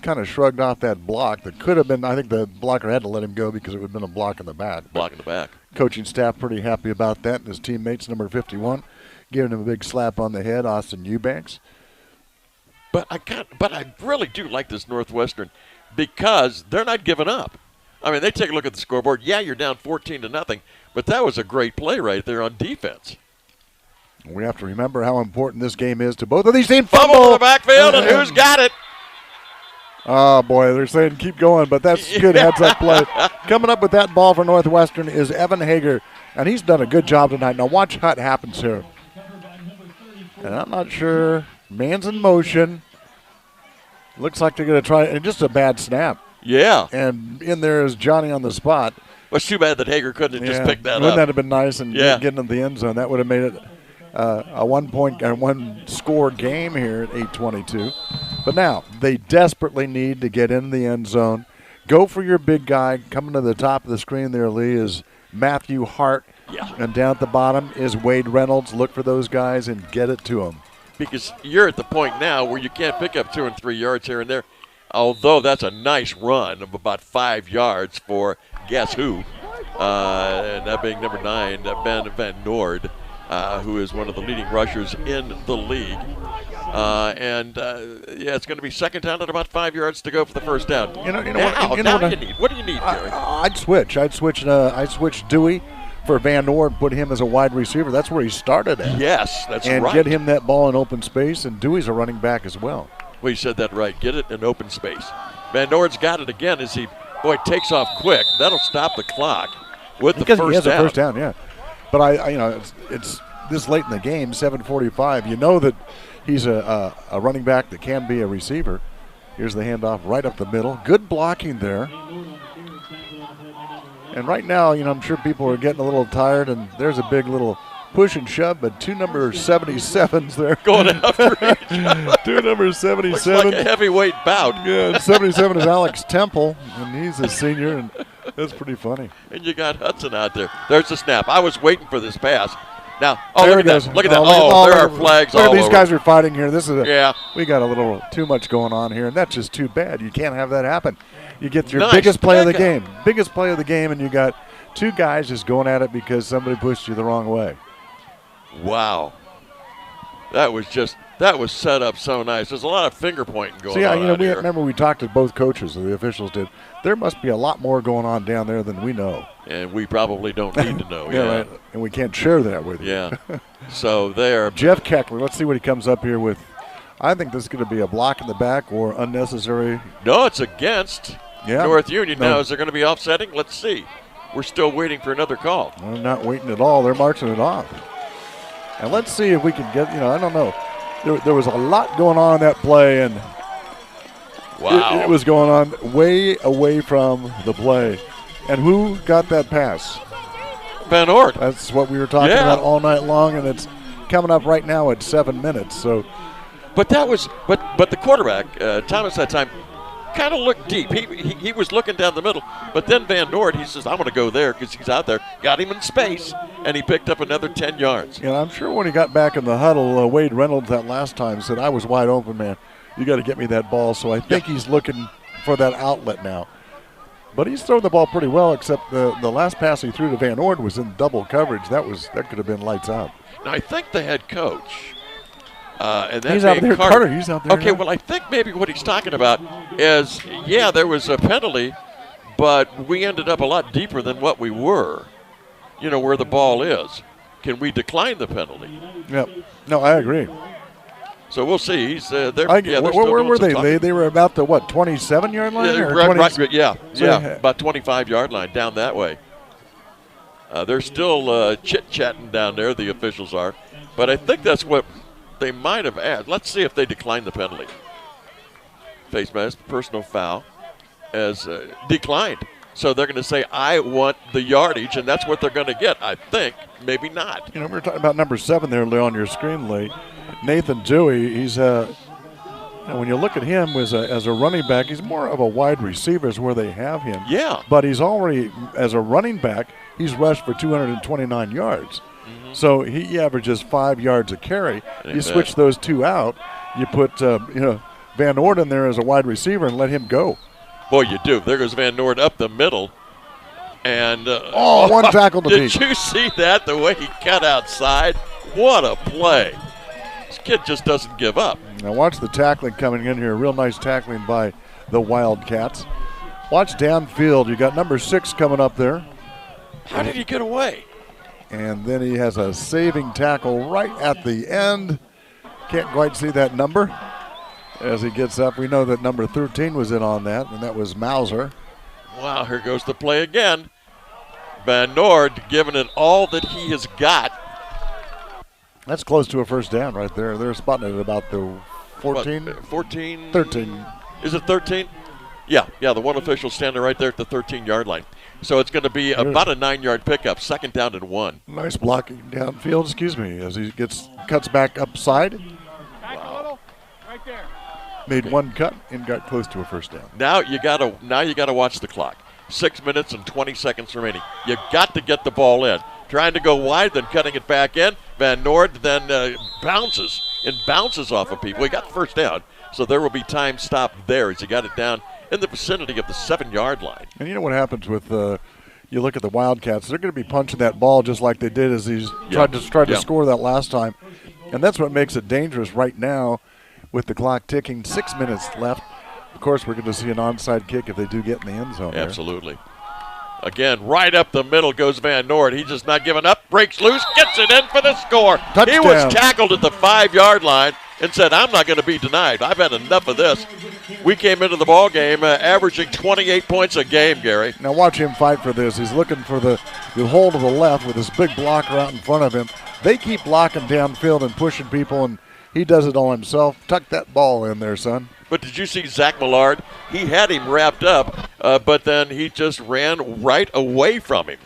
kind of shrugged off that block that could have been. I think the blocker had to let him go because it would have been a block in the back. Block in the back. Coaching staff pretty happy about that, and his teammates, number 51, giving him a big slap on the head, Austin Eubanks. But I really do like this Northwestern because they're not giving up. I mean, they take a look at the scoreboard. Yeah, you're down 14-0, but that was a great play right there on defense. We have to remember how important this game is to both of these teams. Fumble in the backfield, and who's got it? Oh, boy, they're saying keep going, but that's good heads-up play. Coming up with that ball for Northwestern is Evan Hager, and he's done a good job tonight. Now watch what happens here. And I'm not sure. Man's in motion. Looks like they're going to try, and just a bad snap. Yeah. And in there is Johnny on the spot. Well, it's too bad that Hager couldn't have just picked that up. Wouldn't that have been nice and getting in the end zone? That would have made it a 1 point and 1 score game here at 8:22. But now they desperately need to get in the end zone. Go for your big guy. Coming to the top of the screen there, Lee, is Matthew Hart. Yeah. And down at the bottom is Wade Reynolds. Look for those guys and get it to them. Because you're at the point now where you can't pick up 2 and 3 yards here and there. Although that's a nice run of about 5 yards for guess who? And that being number 9, Ben Van Noord, who is one of the leading rushers in the league. It's going to be second down at about 5 yards to go for the first down. What you need? What do you need, Gary? I'd switch Dewey for Van Noord, put him as a wide receiver. That's where he started at. Yes, that's right. And get him that ball in open space, and Dewey's a running back as well. Well, you said that right. Get it in open space. Van Noord's got it again as he, takes off quick. That'll stop the clock with the first down. He has a first down, yeah. But it's this late in the game, 7:45. You know that he's a running back that can be a receiver. Here's the handoff right up the middle. Good blocking there. And right now, I'm sure people are getting a little tired, and there's a big little push and shove, but 2 number 77s there. Going after each other. 2 number 77. Looks like a heavyweight bout. Yeah, and 77 is Alex Temple, and he's a senior, and that's pretty funny. And you got Hudson out there. There's the snap. I was waiting for this pass. Now, look at that. Look at that. There are flags all over. These guys are fighting here. This is yeah. We got a little too much going on here, and that's just too bad. You can't have that happen. You get your nice biggest play of the game. Biggest play of the game, and you got 2 guys just going at it because somebody pushed you the wrong way. Wow. That was set up so nice. There's a lot of finger pointing going on. Remember we talked to both coaches, the officials did. There must be a lot more going on down there than we know. And we probably don't need to know. Yeah, right. And we can't share that with you. Yeah. So there. Jeff Keckler, let's see what he comes up here with. I think this is going to be a block in the back or unnecessary. No, it's against North Union. Now, is there going to be offsetting? Let's see. We're still waiting for another call. We're not waiting at all. They're marching it off. And let's see if we can get, I don't know. There was a lot going on in that play, and wow. It was going on way away from the play. And who got that pass? Van Noord. That's what we were talking about all night long, and it's coming up right now at 7 minutes. So, but the quarterback, Thomas, that time kind of looked deep. He was looking down the middle, but then Van Noord, he says, I'm going to go there because he's out there. Got him in space, and he picked up another 10 yards. Yeah, I'm sure when he got back in the huddle, Wade Reynolds that last time said, I was wide open, man. You got to get me that ball. So I think he's looking for that outlet now. But he's thrown the ball pretty well, except the last pass he threw to Van Noord was in double coverage. That could have been lights out. Now, I think the head coach, and that he's out there, Carter. He's out there. Okay, well, I think maybe what he's talking about is, there was a penalty, but we ended up a lot deeper than what we were, where the ball is. Can we decline the penalty? Yep. No, I agree. So we'll see. He's there. Where were they? They were about the 27-yard line? About 25-yard line down that way. They're still chit-chatting down there, the officials are. But I think that's what they might have added. Let's see if they decline the penalty. Face mask, personal foul, as declined. So they're going to say, I want the yardage, and that's what they're going to get, I think. Maybe not. We were talking about number 7 there, Lee, on your screen, Lee. Nathan Dewey, he's when you look at him as a running back, he's more of a wide receiver is where they have him. Yeah. But he's already, as a running back, he's rushed for 229 yards. Mm-hmm. So he averages 5 yards a carry. You switch those 2 out, you put Van Noord in there as a wide receiver and let him go. Boy, you do. There goes Van Noord up the middle. And one tackle to beat. Did you see that, the way he cut outside? What a play. This kid just doesn't give up. Now watch the tackling coming in here. Real nice tackling by the Wildcats. Watch downfield. You got number 6 coming up there. How did he get away? And then he has a saving tackle right at the end. Can't quite see that number as he gets up. We know that number 13 was in on that, and that was Mauser. Wow, here goes the play again. Van Noord giving it all that he has got. That's close to a first down right there. They're spotting it at about the 14? What, 14? 13. Is it 13? Yeah, the one official standing right there at the 13-yard line. So it's going to be about a 9-yard pickup, 2nd down and 1. Nice blocking downfield, as he cuts back upside. Back a little, right there. Made one cut and got close to a first down. Now you got to watch the clock. 6 minutes and 20 seconds remaining. You got to get the ball in. Trying to go wide, then cutting it back in. Van Noord then bounces off of people. He got the first down, so there will be time stopped there as he got it down in the vicinity of the 7-yard line. And you know what happens with you look at the Wildcats, they're going to be punching that ball just like they did as he's tried to score that last time. And that's what makes it dangerous right now with the clock ticking. 6 minutes left. Of course, we're going to see an onside kick if they do get in the end zone. Absolutely. Again, right up the middle goes Van Noord. He's just not giving up. Breaks loose, gets it in for the score. Touchdown. He was tackled at the 5-yard line and said, I'm not going to be denied. I've had enough of this. We came into the ball game averaging 28 points a game, Gary. Now watch him fight for this. He's looking for the hole to the left with this big blocker out in front of him. They keep blocking downfield and pushing people, and he does it all himself. Tuck that ball in there, son. But did you see Zach Millard? He had him wrapped up, but then he just ran right away from him.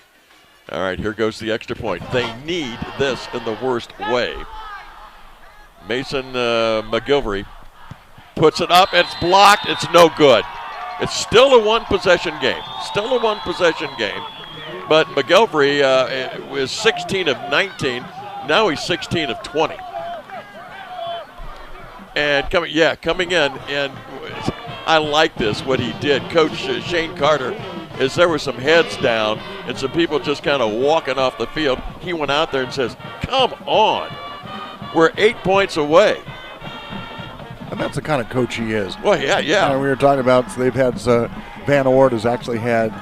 All right, here goes the extra point. They need this in the worst way. Mason McGilvery puts it up. It's blocked. It's no good. It's still a one-possession game. But McGilvery was 16 of 19. Now he's 16 of 20. And coming in, and I like this, what he did. Coach Shane Carter, as there were some heads down and some people just kind of walking off the field, he went out there and says, come on, we're 8 points away. And that's the kind of coach he is. Well, yeah. We were talking about, they've had, Van Noord has actually had,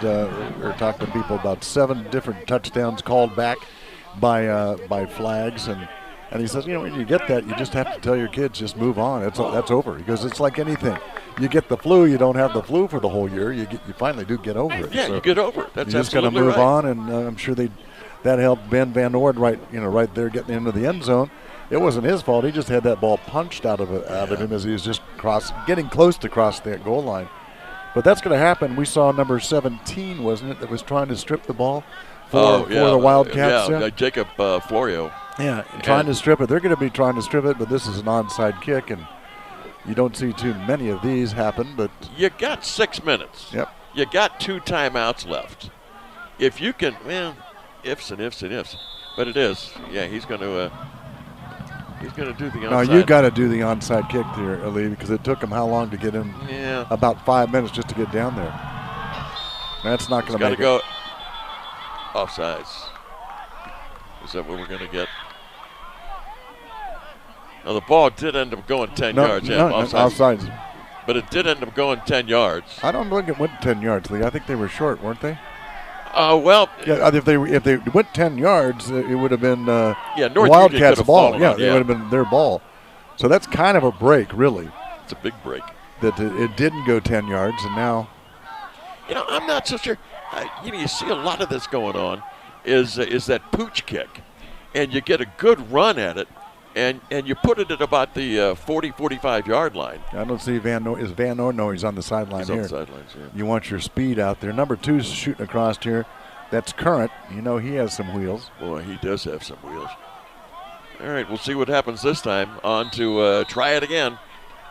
we were talking to people about 7 different touchdowns called back by flags, and he says, when you get that, you just have to tell your kids, just move on. That's over. Because it's like anything. You get the flu, you don't have the flu for the whole year. You finally do get over it. Yeah, so you get over it. That's you just got to move on, and I'm sure that helped Ben Van Noord right there getting into the end zone. It wasn't his fault. He just had that ball punched out of him as he was just getting close to cross that goal line. But that's going to happen. We saw number 17, wasn't it, that was trying to strip the ball for the Wildcats. Jacob Florio. Yeah, trying to strip it. They're going to be trying to strip it, but this is an onside kick, and you don't see too many of these happen. But you got 6 minutes. Yep. You got 2 timeouts left. If you can, ifs and ifs and ifs. But it is. Yeah, he's going to do the onside. No, you got to do the onside kick there, Ali, because it took him how long to get in? Yeah. About 5 minutes just to get down there. That's not going to make it. Got to go offsides. Is that what we're going to get? Now, the ball did end up going 10 yards. Offsides. But it did end up going 10 yards. I don't think it went 10 yards, Lee. I think they were short, weren't they? If they went 10 yards, it would have been North Wildcats' ball. Yeah, it would have been their ball. So that's kind of a break, really. It's a big break. That it didn't go 10 yards, and now. I'm not so sure. You see a lot of this going on is that pooch kick, and you get a good run at it, and you put it at about the 40-45-yard line. I don't see Van Noord. No, he's on the sideline here. He's on the sidelines, yeah. You want your speed out there. Number 2's shooting across here. That's Current. He has some wheels. Boy, he does have some wheels. All right, we'll see what happens this time. On to try it again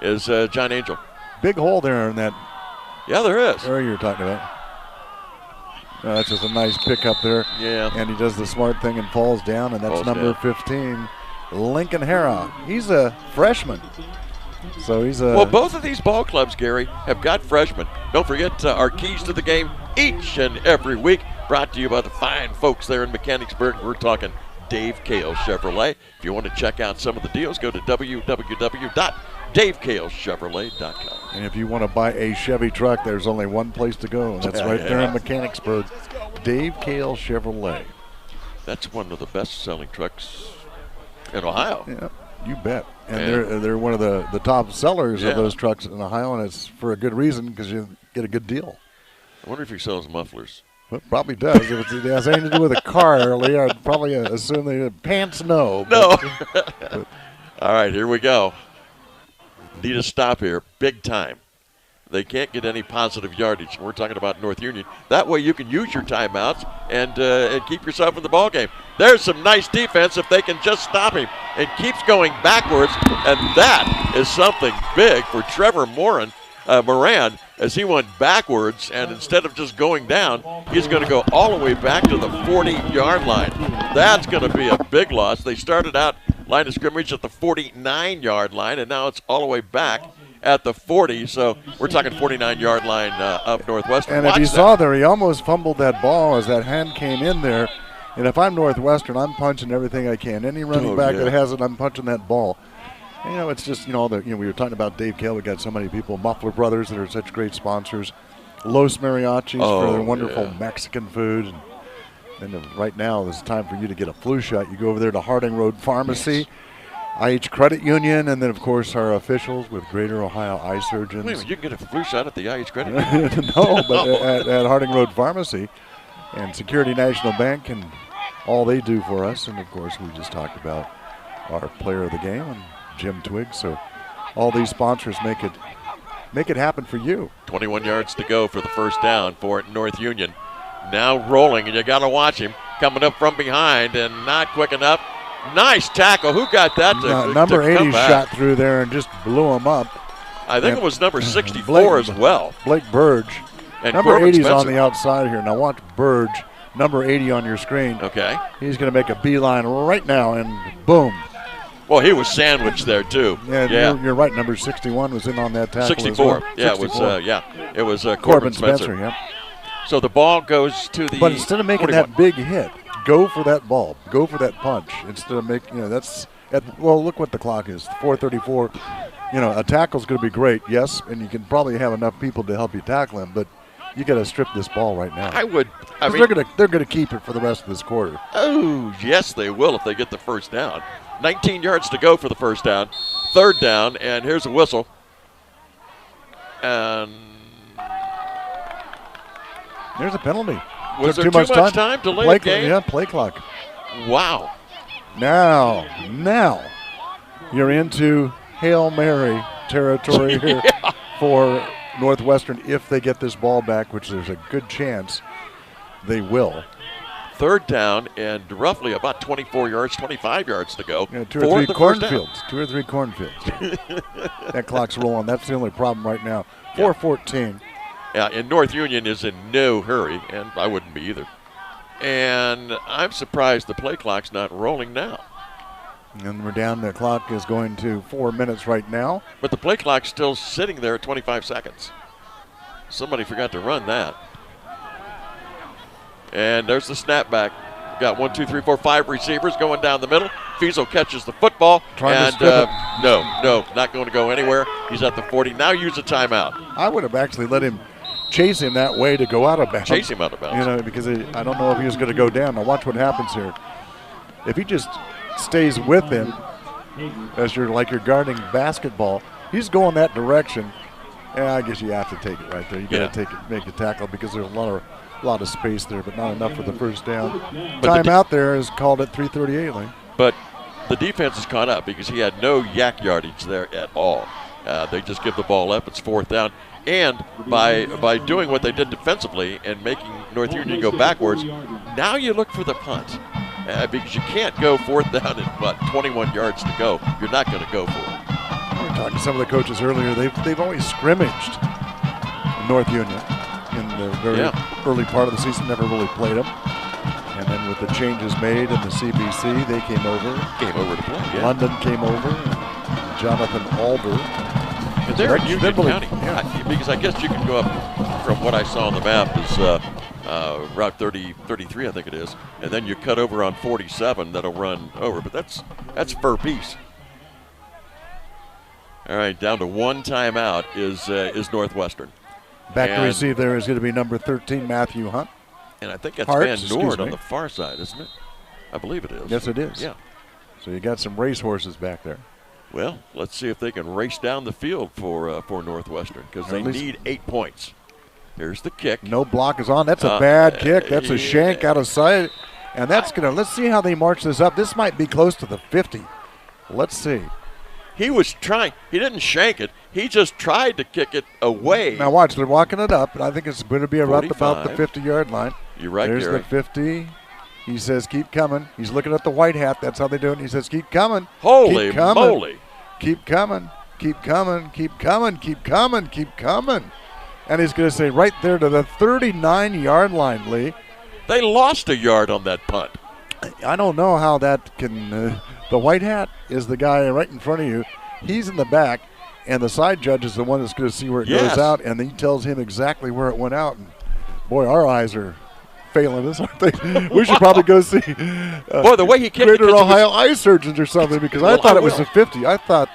is John Angel. Big hole there in that. Yeah, there is. Area you're talking about. That's just a nice pickup there. Yeah. And he does the smart thing and falls down, and that's number 15, Lincoln Hara. He's a freshman. So he's a. Well, both of these ball clubs, Gary, have got freshmen. Don't forget our keys to the game each and every week, brought to you by the fine folks there in Mechanicsburg. We're talking Dave Kale Chevrolet. If you want to check out some of the deals, go to www.davekalechevrolet.com. DaveKaleChevrolet.com. And if you want to buy a Chevy truck, there's only one place to go, and that's right there in Mechanicsburg. Dave Kale Chevrolet. That's one of the best-selling trucks in Ohio. Yeah, you bet. And they're one of the top sellers of those trucks in Ohio, and it's for a good reason because you get a good deal. I wonder if he sells mufflers. Well, it probably does. If it has anything to do with a car, Lee, I'd probably assume they pants no. No. All right, here we go. Need a stop here, big time. They can't get any positive yardage. We're talking about North Union. That way you can use your timeouts and keep yourself in the ball game. There's some nice defense if they can just stop him. It keeps going backwards, and that is something big for Trevor Moran as he went backwards, and instead of just going down, he's going to go all the way back to the 40-yard line. That's going to be a big loss. They started out line of scrimmage at the 49-yard line, and now it's all the way back at the 40, so we're talking 49-yard line up Northwestern. And if you saw there, he almost fumbled that ball as that hand came in there. And if I'm Northwestern, I'm punching everything I can. Any running back that has it, I'm punching that ball. And, it's just, we were talking about Dave Kale. We got so many people, Muffler Brothers, that are such great sponsors. Los Mariachis for their wonderful Mexican food. And right now, it's time for you to get a flu shot. You go over there to Harding Road Pharmacy. IH Credit Union, and then, of course, our officials with Greater Ohio Eye Surgeons. Wait a minute, you can get a flu shot at the IH Credit Union? No, but at Harding Road Pharmacy and Security National Bank and all they do for us. And, of course, we just talked about our player of the game and Jim Twiggs. So all these sponsors make it happen for you. 21 yards to go for the first down for North Union. Now rolling, and you got to watch him coming up from behind and not quick enough. Nice tackle. Who got that to number to 80 shot through there and just blew him up. I think it was number 64 as well. Blake Burge. And number Corbin 80 is Spencer on the outside here. Now watch Burge, number 80 on your screen. Okay. He's going to make a beeline right now, and boom. Well, he was sandwiched there, too. Yeah. You're right. Number 61 was in on that tackle 64. as well. Yeah, 64. it was Corbin Spencer. Yeah. So the ball goes to the But instead of making 41. that big hit, go for that ball. Go for that punch. Instead of making, look what the clock is, 4:34. A tackle's going to be great, yes, and you can probably have enough people to help you tackle him, but you got to strip this ball right now. They're going to keep it for the rest of this quarter. Oh, yes, they will if they get the first down. 19 yards to go for the first down. Third down, and here's a whistle. And there's a penalty. Was there too much time? Delay the game? Yeah, play clock. Wow. Now, you're into Hail Mary territory here for Northwestern if they get this ball back, which there's a good chance they will. Third down and roughly about 24 yards, 25 yards to go. Yeah, two or three cornfields. That clock's rolling. That's the only problem right now. 4:14. Yeah, and North Union is in no hurry, and I wouldn't be either. And I'm surprised the play clock's not rolling now. And we're down. The clock is going to 4 minutes right now. But the play clock's still sitting there at 25 seconds. Somebody forgot to run that. And there's the snapback. Got 1, 2, 3, 4, 5 receivers going down the middle. Fiesel catches the football. No, not going to go anywhere. He's at the 40. Now use a timeout. I would have actually let him chase him that way to go out of bounds. Chase him out of bounds. Because I don't know if he was going to go down. Now watch what happens here. If he just stays with him as you're guarding basketball, he's going that direction. Yeah, I guess you have to take it right there. You got to take it, make the tackle because there's a lot of space there, but not enough for the first down. Timeout there is called at 3:38. Lee. But the defense is caught up because he had no yak yardage there at all. They just give the ball up. It's fourth down. And by doing what they did defensively and making North Union go backwards, now you look for the punt because you can't go fourth down and 21 yards to go. You're not going to go for it. We were talking to some of the coaches earlier. They've always scrimmaged North Union in the very early part of the season. Never really played them. And then with the changes made in the CBC, they came over. To play. Yeah. London came over. And Jonathan Alder. And they're in Union County. Yeah. Because I guess you can go up from what I saw on the map is Route 33, I think it is. And then you cut over on 47 that'll run over. But that's per piece. All right, down to one timeout is Northwestern. Back to receive there is going to be number 13, Matthew Hunt. And I think that's Hartz, Van Nord on the far side, isn't it? I believe it is. Yes, it is. Yeah. So you got some race horses back there. Well, let's see if they can race down the field for Northwestern because they need 8 points. Here's the kick. No block is on. That's a bad kick. That's a shank out of sight. And that's going to, let's see how they march this up. This might be close to the 50. Let's see. He was trying. He didn't shank it. He just tried to kick it away. Now watch, they're walking it up. And I think it's going to be around about the 50-yard line. You're right, There's Gary. the 50. He says, keep coming. He's looking at the white hat. That's how they do it. He says, keep coming. Holy keep coming. moly. Keep coming. Keep coming. Keep coming. Keep coming. Keep coming. And he's going to say right there to the 39-yard line, Lee. They lost a yard on that punt. I don't know how that can the white hat is the guy right in front of you. He's in the back, and the side judge is the one that's going to see where it goes out, and he tells him exactly where it went out. And boy, our eyes are failing us, aren't they? We should probably go see boy, the way he kicked Greater Ohio Eye Surgeons or something, because I thought it was a 50. I thought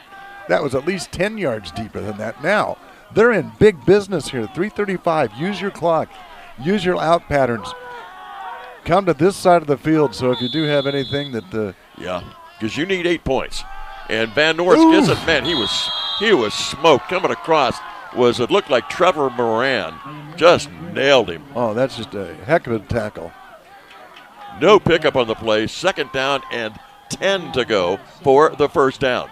that was at least 10 yards deeper than that. Now, they're in big business here. 3:35. Use your clock. Use your out patterns. Come to this side of the field, so if you do have anything that yeah, because you need 8 points. And Van Nord gets it. Man, he was smoked coming across. It looked like Trevor Moran just nailed him. Oh, that's just a heck of a tackle. No pickup on the play. Second down and 10 to go for the first down.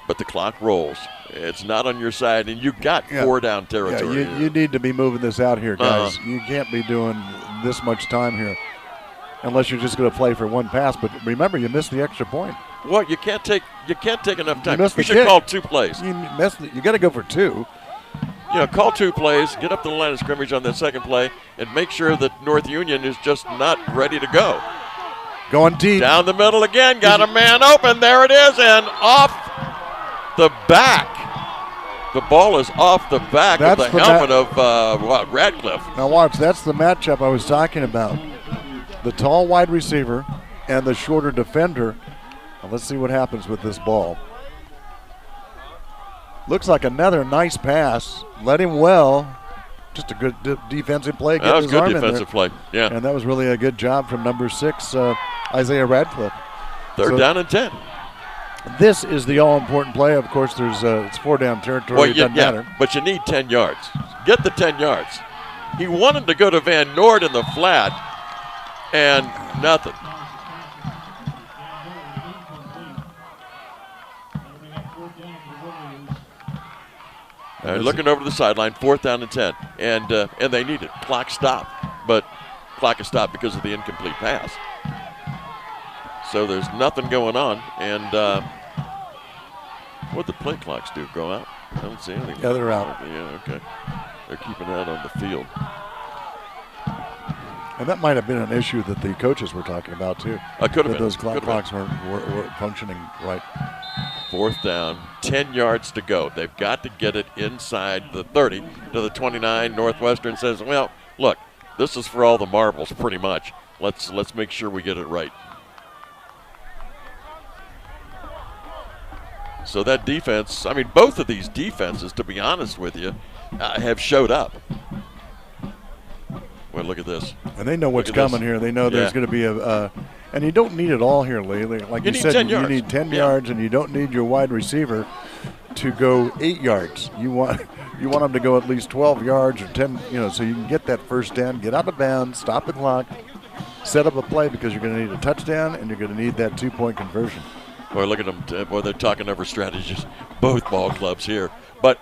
But the clock rolls. It's not on your side, and you got 4 down territory. Yeah, you need to be moving this out here, guys. You can't be doing this much time here unless you're just going to play for one pass. But remember, you missed the extra point. Well, you can't take enough time. You should call 2 plays. You got to go for 2. Call 2 plays, get up to the line of scrimmage on that second play, and make sure that North Union is just not ready to go. Going deep. Down the middle again, got a man open. There it is, and off the back. The ball is off the back of the helmet of Radcliffe. Now watch, that's the matchup I was talking about. The tall wide receiver and the shorter defender. Now let's see what happens with this ball. Looks like another nice pass. Led him well. Just a good defensive play. That was a good defensive play, yeah. And that was really a good job from number 6, Isaiah Radcliffe. Third down and 10. This is the all-important play. Of course, it's 4 down territory. Well, it doesn't matter. But you need 10 yards. Get the 10 yards. He wanted to go to Van Nord in the flat, and nothing. Looking over to the sideline, 4th down and 10, and they need it. Clock stop, but clock is stopped because of the incomplete pass. So there's nothing going on, and what the play clocks do? Go out? I don't see anything. Yeah, they're out. Yeah, okay. They're keeping that on the field. And that might have been an issue that the coaches were talking about too. Could have been. Those clocks weren't functioning right. 4th down, 10 yards to go. They've got to get it inside the 30 to the 29. Northwestern says, well, look, this is for all the marbles pretty much. Let's make sure we get it right. So that defense, I mean, both of these defenses, to be honest with you, have showed up. Well, look at this. And they know what's coming here. They know there's going to be and you don't need it all here, Lee. Like you said, you need 10 yards, and you don't need your wide receiver to go 8 yards. You want them to go at least 12 yards or 10, so you can get that first down, get out of bounds, stop the clock, set up a play because you're going to need a touchdown and you're going to need that 2-point conversion. Boy, look at them. Boy, they're talking over strategies, both ball clubs here. But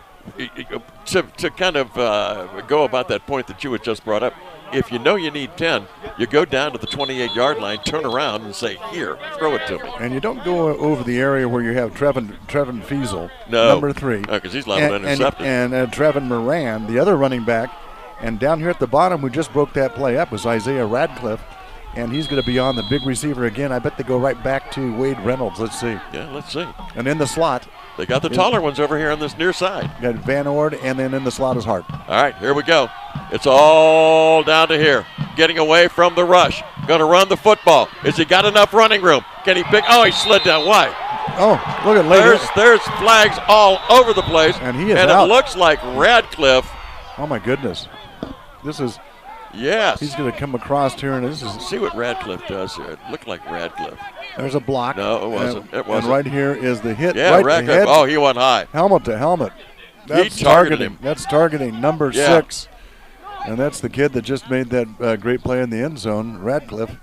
to kind of go about that point that you had just brought up, if you know you need 10, you go down to the 28-yard line, turn around, and say, here, throw it to me. And you don't go over the area where you have Trevin Fiesel, number 3. Because he's liable to intercept it. And Trevin Moran, the other running back. And down here at the bottom, who just broke that play up, was Isaiah Radcliffe. And he's going to be on the big receiver again. I bet they go right back to Wade Reynolds. Let's see. Yeah, let's see. And in the slot. They got the taller ones over here on this near side. Got Van Ord, and then in the slot is Hart. All right, here we go. It's all down to here. Getting away from the rush. Going to run the football. Has he got enough running room? Can he pick? Oh, he slid down. Why? Oh, look at Lady. There's flags all over the place. And he is and out. It looks like Radcliffe. Oh, my goodness. This is. Yes. He's going to come across here, and this is. See what Radcliffe does here. It looked like Radcliffe. There's a block. No, it wasn't. It wasn't. And right here is the hit. Yeah, right Radcliffe. head, Oh, he went high. Helmet to helmet. That's He targeted him. That's targeting number 6. And that's the kid that just made that great play in the end zone, Radcliffe.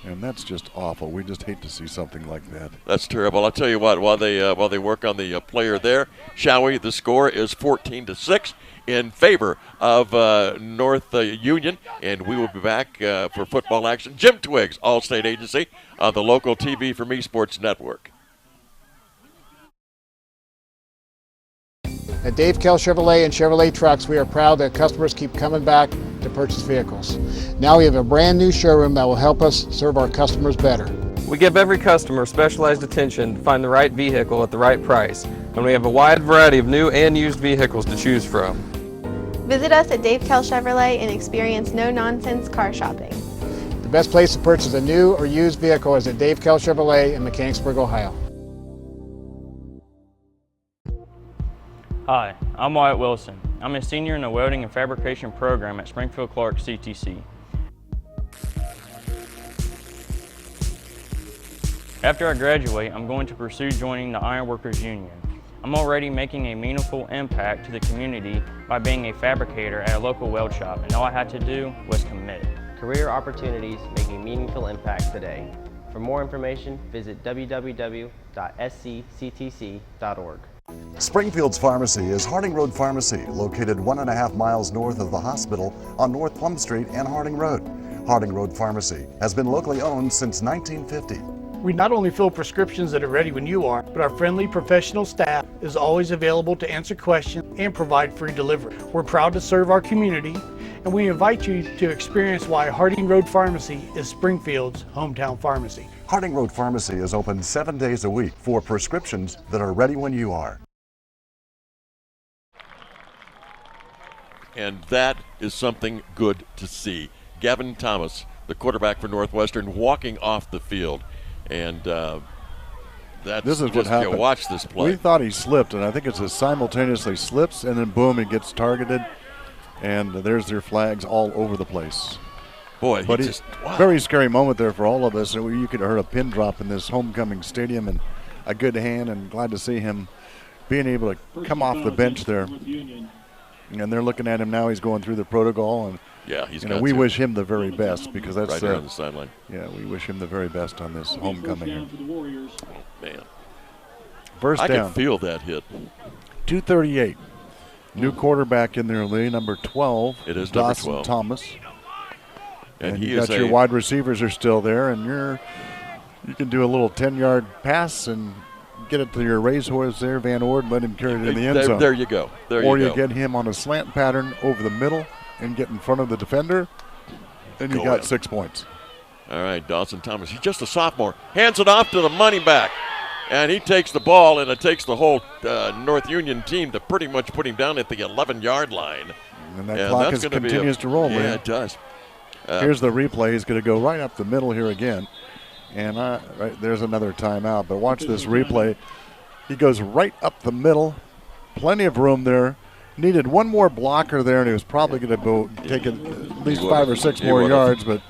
And that's just awful. We just hate to see something like that. That's terrible. I'll tell you what. While they work on the player there, shall we? The score is 14-6 in favor of North Union, and we will be back for football action. Jim Twiggs, Allstate Agency, on the local TV for Me Sports Network. At Dave Kell Chevrolet and Chevrolet Trucks, we are proud that customers keep coming back to purchase vehicles. Now we have a brand new showroom that will help us serve our customers better. We give every customer specialized attention to find the right vehicle at the right price, and we have a wide variety of new and used vehicles to choose from. Visit us at Dave Kell Chevrolet and experience no-nonsense car shopping. The best place to purchase a new or used vehicle is at Dave Kell Chevrolet in Mechanicsburg, Ohio. Hi, I'm Wyatt Wilson. I'm a senior in the welding and fabrication program at Springfield Clark CTC. After I graduate, I'm going to pursue joining the Ironworkers Union. I'm already making a meaningful impact to the community by being a fabricator at a local weld shop, and all I had to do was commit. Career opportunities making meaningful impact today. For more information, visit www.scttc.org. Springfield's Pharmacy is Harding Road Pharmacy, located 1.5 miles north of the hospital on North Plum Street and Harding Road. Harding Road Pharmacy has been locally owned since 1950. We not only fill prescriptions that are ready when you are, but our friendly professional staff is always available to answer questions and provide free delivery. We're proud to serve our community, and we invite you to experience why Harding Road Pharmacy is Springfield's hometown pharmacy. Harding Road Pharmacy is open 7 days a week for prescriptions that are ready when you are. And that is something good to see. Gavin Thomas, the quarterback for Northwestern, walking off the field. And that's this is just, what happened. Watch this play. We thought he slipped, and I think it's a simultaneously slips, and then boom, he gets targeted. And there's their flags all over the place. Boy, but it's wow. Very scary moment there for all of us. You could have heard a pin drop in this homecoming stadium, and a good hand, and glad to see him being able to come off the bench there. And they're looking at him now. He's going through the protocol, and yeah, he's. We wish him the very best because that's right there on the sideline. Yeah, we wish him the very best on this homecoming here. Oh, man, first down. I can feel that hit. 2:38. New quarterback in there, Lee, number 12. It is Dawson number 12. Thomas. And he you got your wide receivers are still there, and you can do a little 10-yard pass and get it to your racehorse there, Van Ord, let him carry it in the end zone. There you go. Or you get him on a slant pattern over the middle and get in front of the defender, and you got 6 points. All right, Dawson Thomas. He's just a sophomore. Hands it off to the money back. And he takes the ball, and it takes the whole North Union team to pretty much put him down at the 11-yard line. And that clock continues to roll, man. Yeah, it does. Here's the replay. He's going to go right up the middle here again. And right, there's another timeout. But watch this replay. He goes right up the middle. Plenty of room there. Needed one more blocker there, and he was probably going to go take at least 5 or 6 more yards. But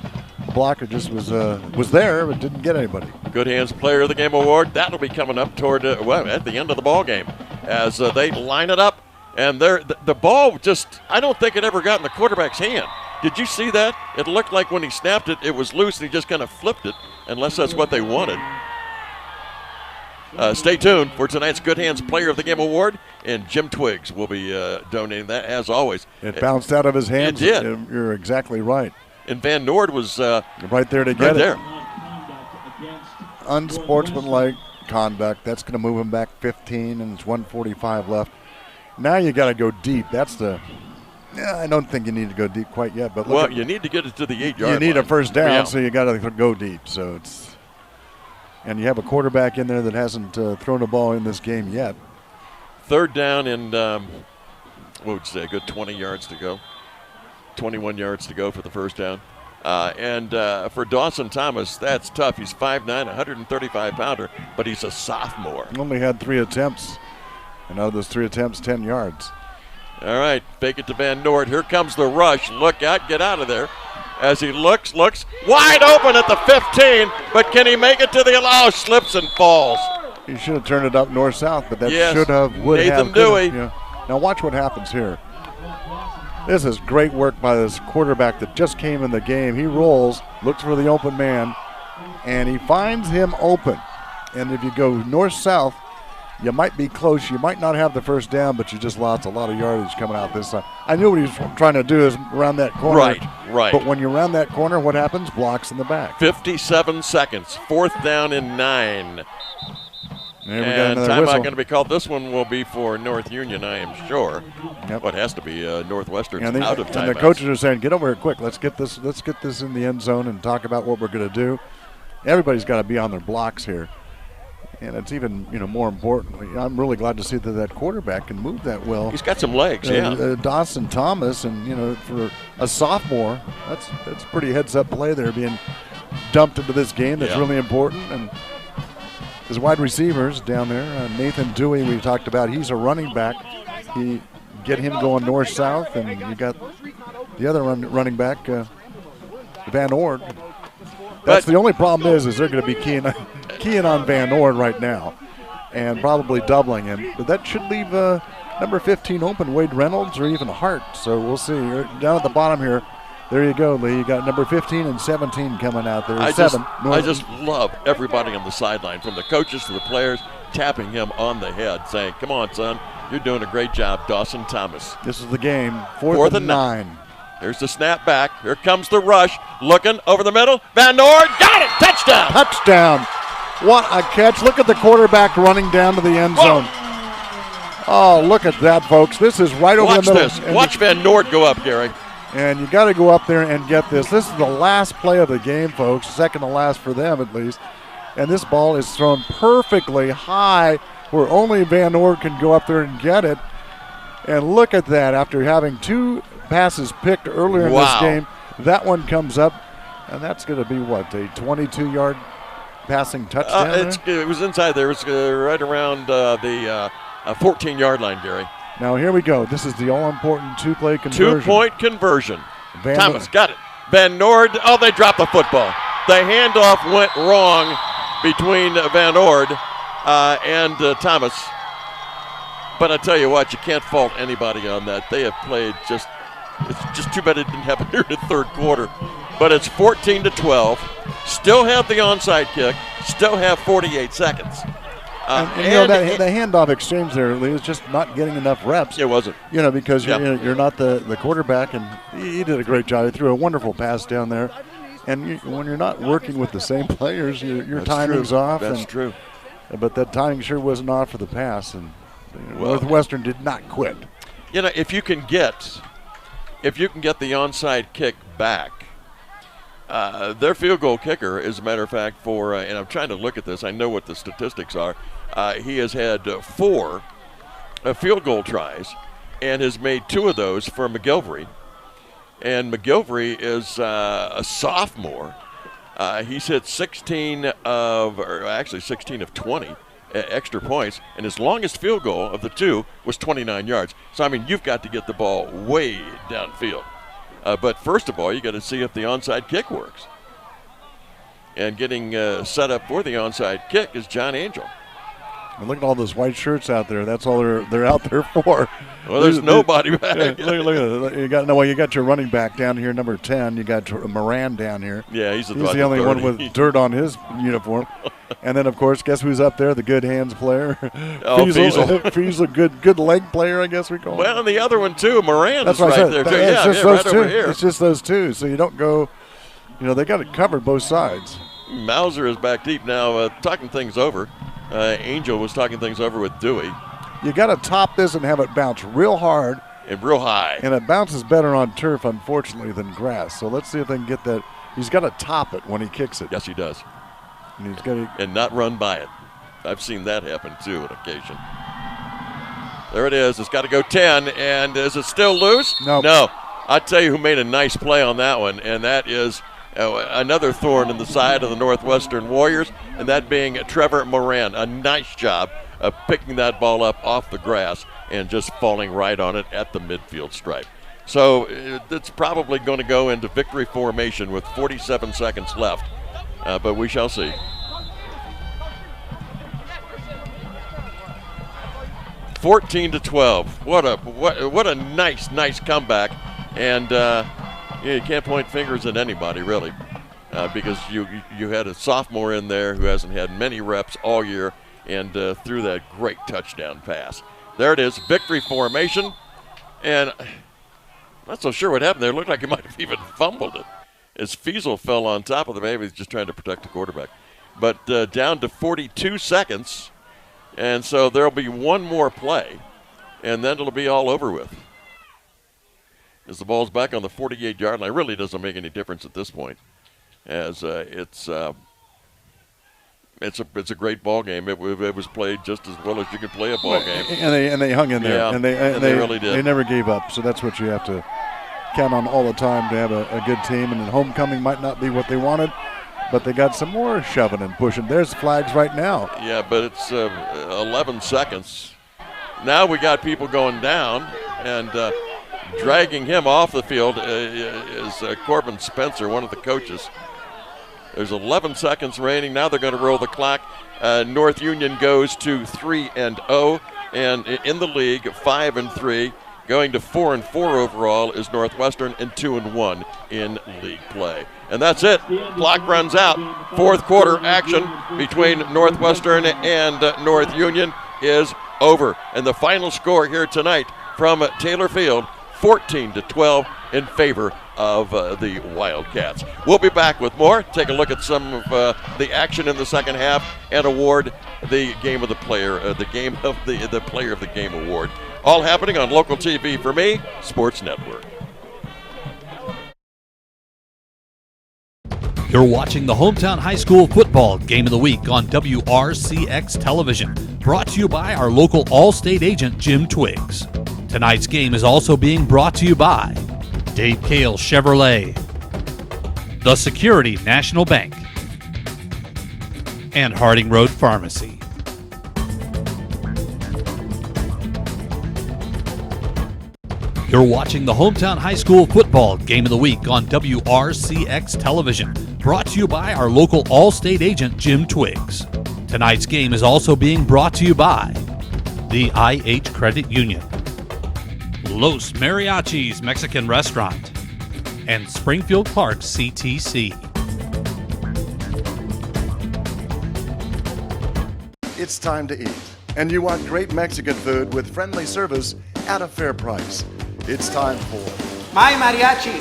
blocker just was there, but didn't get anybody. Good Hands Player of the Game award. That'll be coming up toward at the end of the ball game as they line it up. And the ball just, I don't think it ever got in the quarterback's hand. Did you see that? It looked like when he snapped it, it was loose, and he just kind of flipped it, unless that's what they wanted. Stay tuned for tonight's Good Hands Player of the Game award, and Jim Twiggs will be donating that, as always. It bounced out of his hands. It did. You're exactly right. And Van Nord was right there to get it. Unsportsmanlike conduct. That's going to move him back 15, and it's 1:45 left. Now you got to go deep. That's the. I don't think you need to go deep quite yet, but look you need to get it to the 8-yard line. You need a first down, so you got to go deep. So it's, and you have a quarterback in there that hasn't thrown a ball in this game yet. Third down and what would you say? A good 20 yards to go. 21 yards to go for the first down. And for Dawson Thomas, that's tough. He's 5'9", 135-pounder, but he's a sophomore. Only had 3 attempts. And out of those 3 attempts, 10 yards. All right, fake it to Van Noord. Here comes the rush. Look out, get out of there. As he looks wide open at the 15, but can he make it to the slips and falls. He should have turned it up north-south, but that would Nathan have. Dewey. Yeah. Now watch what happens here. This is great work by this quarterback that just came in the game. He rolls, looks for the open man, and he finds him open. And if you go north-south, you might be close. You might not have the first down, but you just lost a lot of yardage coming out this side. I knew what he was trying to do is round that corner. Right. But when you round that corner, what happens? Blocks in the back. 57 seconds. 4th down and 9. And timeout going to be called. This one will be for North Union, I am sure. Yep. Well, it has to be Northwestern's out of timeouts. And the coaches are saying, "Get over here quick. Let's get this in the end zone and talk about what we're going to do." Everybody's got to be on their blocks here, and it's even more important. I'm really glad to see that quarterback can move that well. He's got some legs, Dawson Thomas, and for a sophomore, that's pretty heads-up play there, being dumped into this game. That's really important. And his wide receivers down there, Nathan Dewey, we talked about, he's a running back. He get him going north-south, and you got the other running back, Van Ord. That's the only problem is they're going to be keying on Van Ord right now and probably doubling him. But that should leave number 15 open, Wade Reynolds or even Hart. So we'll see. Down at the bottom here, there you go, Lee. You got number 15 and 17 coming out there. I just love everybody on the sideline, from the coaches to the players, tapping him on the head, saying, "Come on, son, you're doing a great job, Dawson Thomas." This is the game. 4th and 9. Here's the snap back. Here comes the rush. Looking over the middle. Van Noord got it. Touchdown. Touchdown. What a catch. Look at the quarterback running down to the end zone. Oh, look at that, folks. This is right over the middle. Watch Van Noord go up, Gary. And you got to go up there and get this. This is the last play of the game, folks. Second to last for them, at least. And this ball is thrown perfectly high where only Van Noord can go up there and get it. And look at that. After having 2 passes picked earlier in this game, that one comes up, and that's going to be, what, a 22-yard passing touchdown? It was inside there. It was right around the 14-yard line, Gary. Now here we go. This is the all-important 2-play conversion. 2-point conversion. Thomas got it. Van Noord, they dropped the football. The handoff went wrong between Van Noord and Thomas. But I tell you what, you can't fault anybody on that. They have played it's just too bad it didn't happen here in the third quarter. But it's 14-12. Still have the onside kick. Still have 48 seconds. The handoff exchange there, Lee, is just not getting enough reps. It wasn't. Because you're not the quarterback, and he did a great job. He threw a wonderful pass down there. And when you're not working with the same players, your timing's off. That's true. But that timing sure wasn't off for the pass, and Northwestern did not quit. If you can get the onside kick back, their field goal kicker, as a matter of fact, and I'm trying to look at this, I know what the statistics are. He has had 4 field goal tries and has made 2 of those for McGilvery. And McGilvery is a sophomore. He's hit 16 of 20 extra points, and his longest field goal of the 2 was 29 yards. So, you've got to get the ball way downfield. But first of all, you got to see if the onside kick works. And getting set up for the onside kick is John Angel. And look at all those white shirts out there. That's all they're out there for. Well, there's nobody back. Look at it. You got your running back down here, number 10. You got Moran down here. Yeah, he's the only one with dirt on his uniform. And then, of course, guess who's up there? The good hands player. Feasel. Feasel, good leg player, I guess we call him. Well, and the other one, too, Moran is right there, too. It's right over here. It's just those 2. So you don't go, they got it covered both sides. Mauser is back deep now, talking things over. Angel was talking things over with Dewey. You got to top this and have it bounce real hard. And real high. And it bounces better on turf, unfortunately, than grass. So let's see if they can get that. He's got to top it when he kicks it. Yes, he does. And he's got to. And not run by it. I've seen that happen, too, on occasion. There it is. It's got to go 10. And is it still loose? No. No. I'll tell you who made a nice play on that one, and that is another thorn in the side of the Northwestern Warriors, and that being Trevor Moran. A nice job of picking that ball up off the grass and just falling right on it at the midfield stripe. So it's probably going to go into victory formation with 47 seconds left, but we shall see. 14-12. What a nice comeback, and you can't point fingers at anybody really, because you had a sophomore in there who hasn't had many reps all year and threw that great touchdown pass. There it is, victory formation, and I'm not so sure what happened there. It looked like he might have even fumbled it as Feasel fell on top of the. Maybe he's just trying to protect the quarterback. But down to 42 seconds, and so there'll be one more play, and then it'll be all over with. As the ball's back on the 48-yard line, it really doesn't make any difference at this point, as it's a great ball game. It was played just as well as you can play a ball game, and they hung in there, yeah, and they really did. They never gave up. So that's what you have to count on all the time to have a good team. And homecoming might not be what they wanted, but they got some more shoving and pushing. There's flags right now. Yeah, but it's 11 seconds. Now we got people going down, and dragging him off the field is Corbin Spencer, one of the coaches. There's 11 seconds remaining. Now they're going to roll the clock. North Union goes to 3-0, and in the league, 5-3. Going to 4-4 overall is Northwestern, and 2-1 in league play. And that's it. Clock runs out. Fourth quarter action between Northwestern and North Union is over. And the final score here tonight from Taylor Field, 14-12 in favor of the Wildcats. We'll be back with more. Take a look at some of the action in the second half and award the game of the player, the player of the game award. All happening on local TV for me, Sports Network. You're watching the Hometown High School Football Game of the Week on WRCX Television, brought to you by our local Allstate agent, Jim Twiggs. Tonight's game is also being brought to you by Dave Cale Chevrolet, The Security National Bank, and Harding Road Pharmacy. You're watching the Hometown High School Football Game of the Week on WRCX Television, brought to you by our local Allstate agent, Jim Twiggs. Tonight's game is also being brought to you by the IH Credit Union, Los Mariachis Mexican Restaurant, and Springfield Clark CTC. It's time to eat, and you want great Mexican food with friendly service at a fair price. It's time for My Mariachis.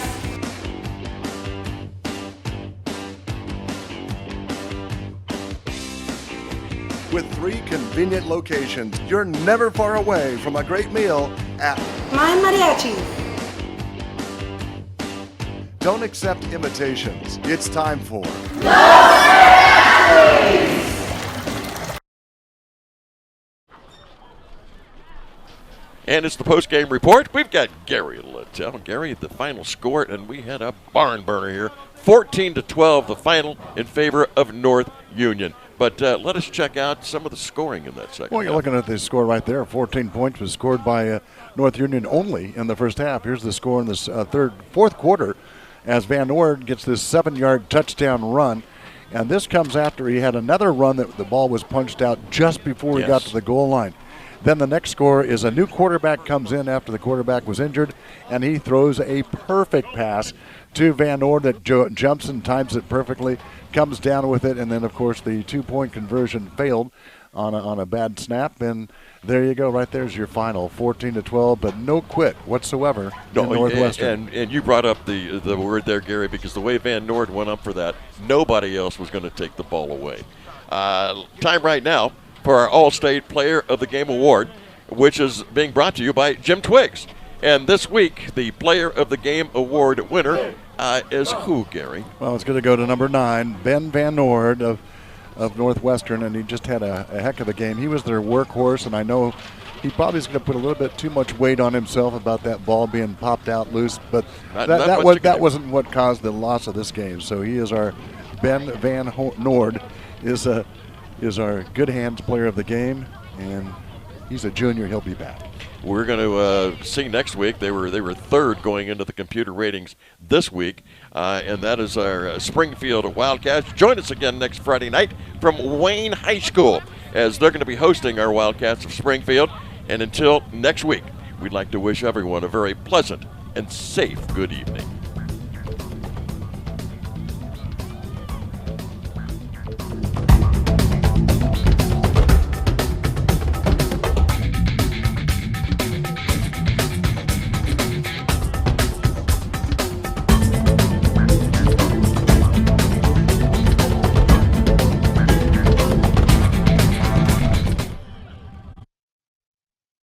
With 3 convenient locations, you're never far away from a great meal at My Mariachis. Don't accept imitations. It's time for And it's the post-game report. We've got Gary Littell. Gary, the final score, and we had a barn burner here. 14-12, the final in favor of North Union. But let us check out some of the scoring in that second Well, you're looking at the score right there. 14 points was scored by North Union only in the first half. Here's the score in this fourth quarter as Van Ord gets this 7-yard touchdown run. And this comes after he had another run that the ball was punched out just before he got to the goal line. Then the next score is a new quarterback comes in after the quarterback was injured, and he throws a perfect pass to Van Ord that jumps and times it perfectly, comes down with it, and then, of course, the 2-point conversion failed on a bad snap. And there you go. Right there's your final, 14-12, but no quit whatsoever in Northwestern. And you brought up the word there, Gary, because the way Van Ord went up for that, nobody else was going to take the ball away. Time right now for our Allstate Player of the Game Award, which is being brought to you by Jim Twiggs. And this week, the Player of the Game Award winner is who, Gary? Well, it's going to go to number 9, Ben Van Ord of Northwestern, and he just had a heck of a game. He was their workhorse, and I know He probably is going to put a little bit too much weight on himself about that ball being popped out loose, but that wasn't what caused the loss of this game. So he is our Ben Van Noord is our good hands player of the game, and he's a junior. He'll be back. We're going to see next week. They were third going into the computer ratings this week, and that is our Springfield Wildcats. Join us again next Friday night from Wayne High School as they're going to be hosting our Wildcats of Springfield. And until next week, we'd like to wish everyone a very pleasant and safe good evening.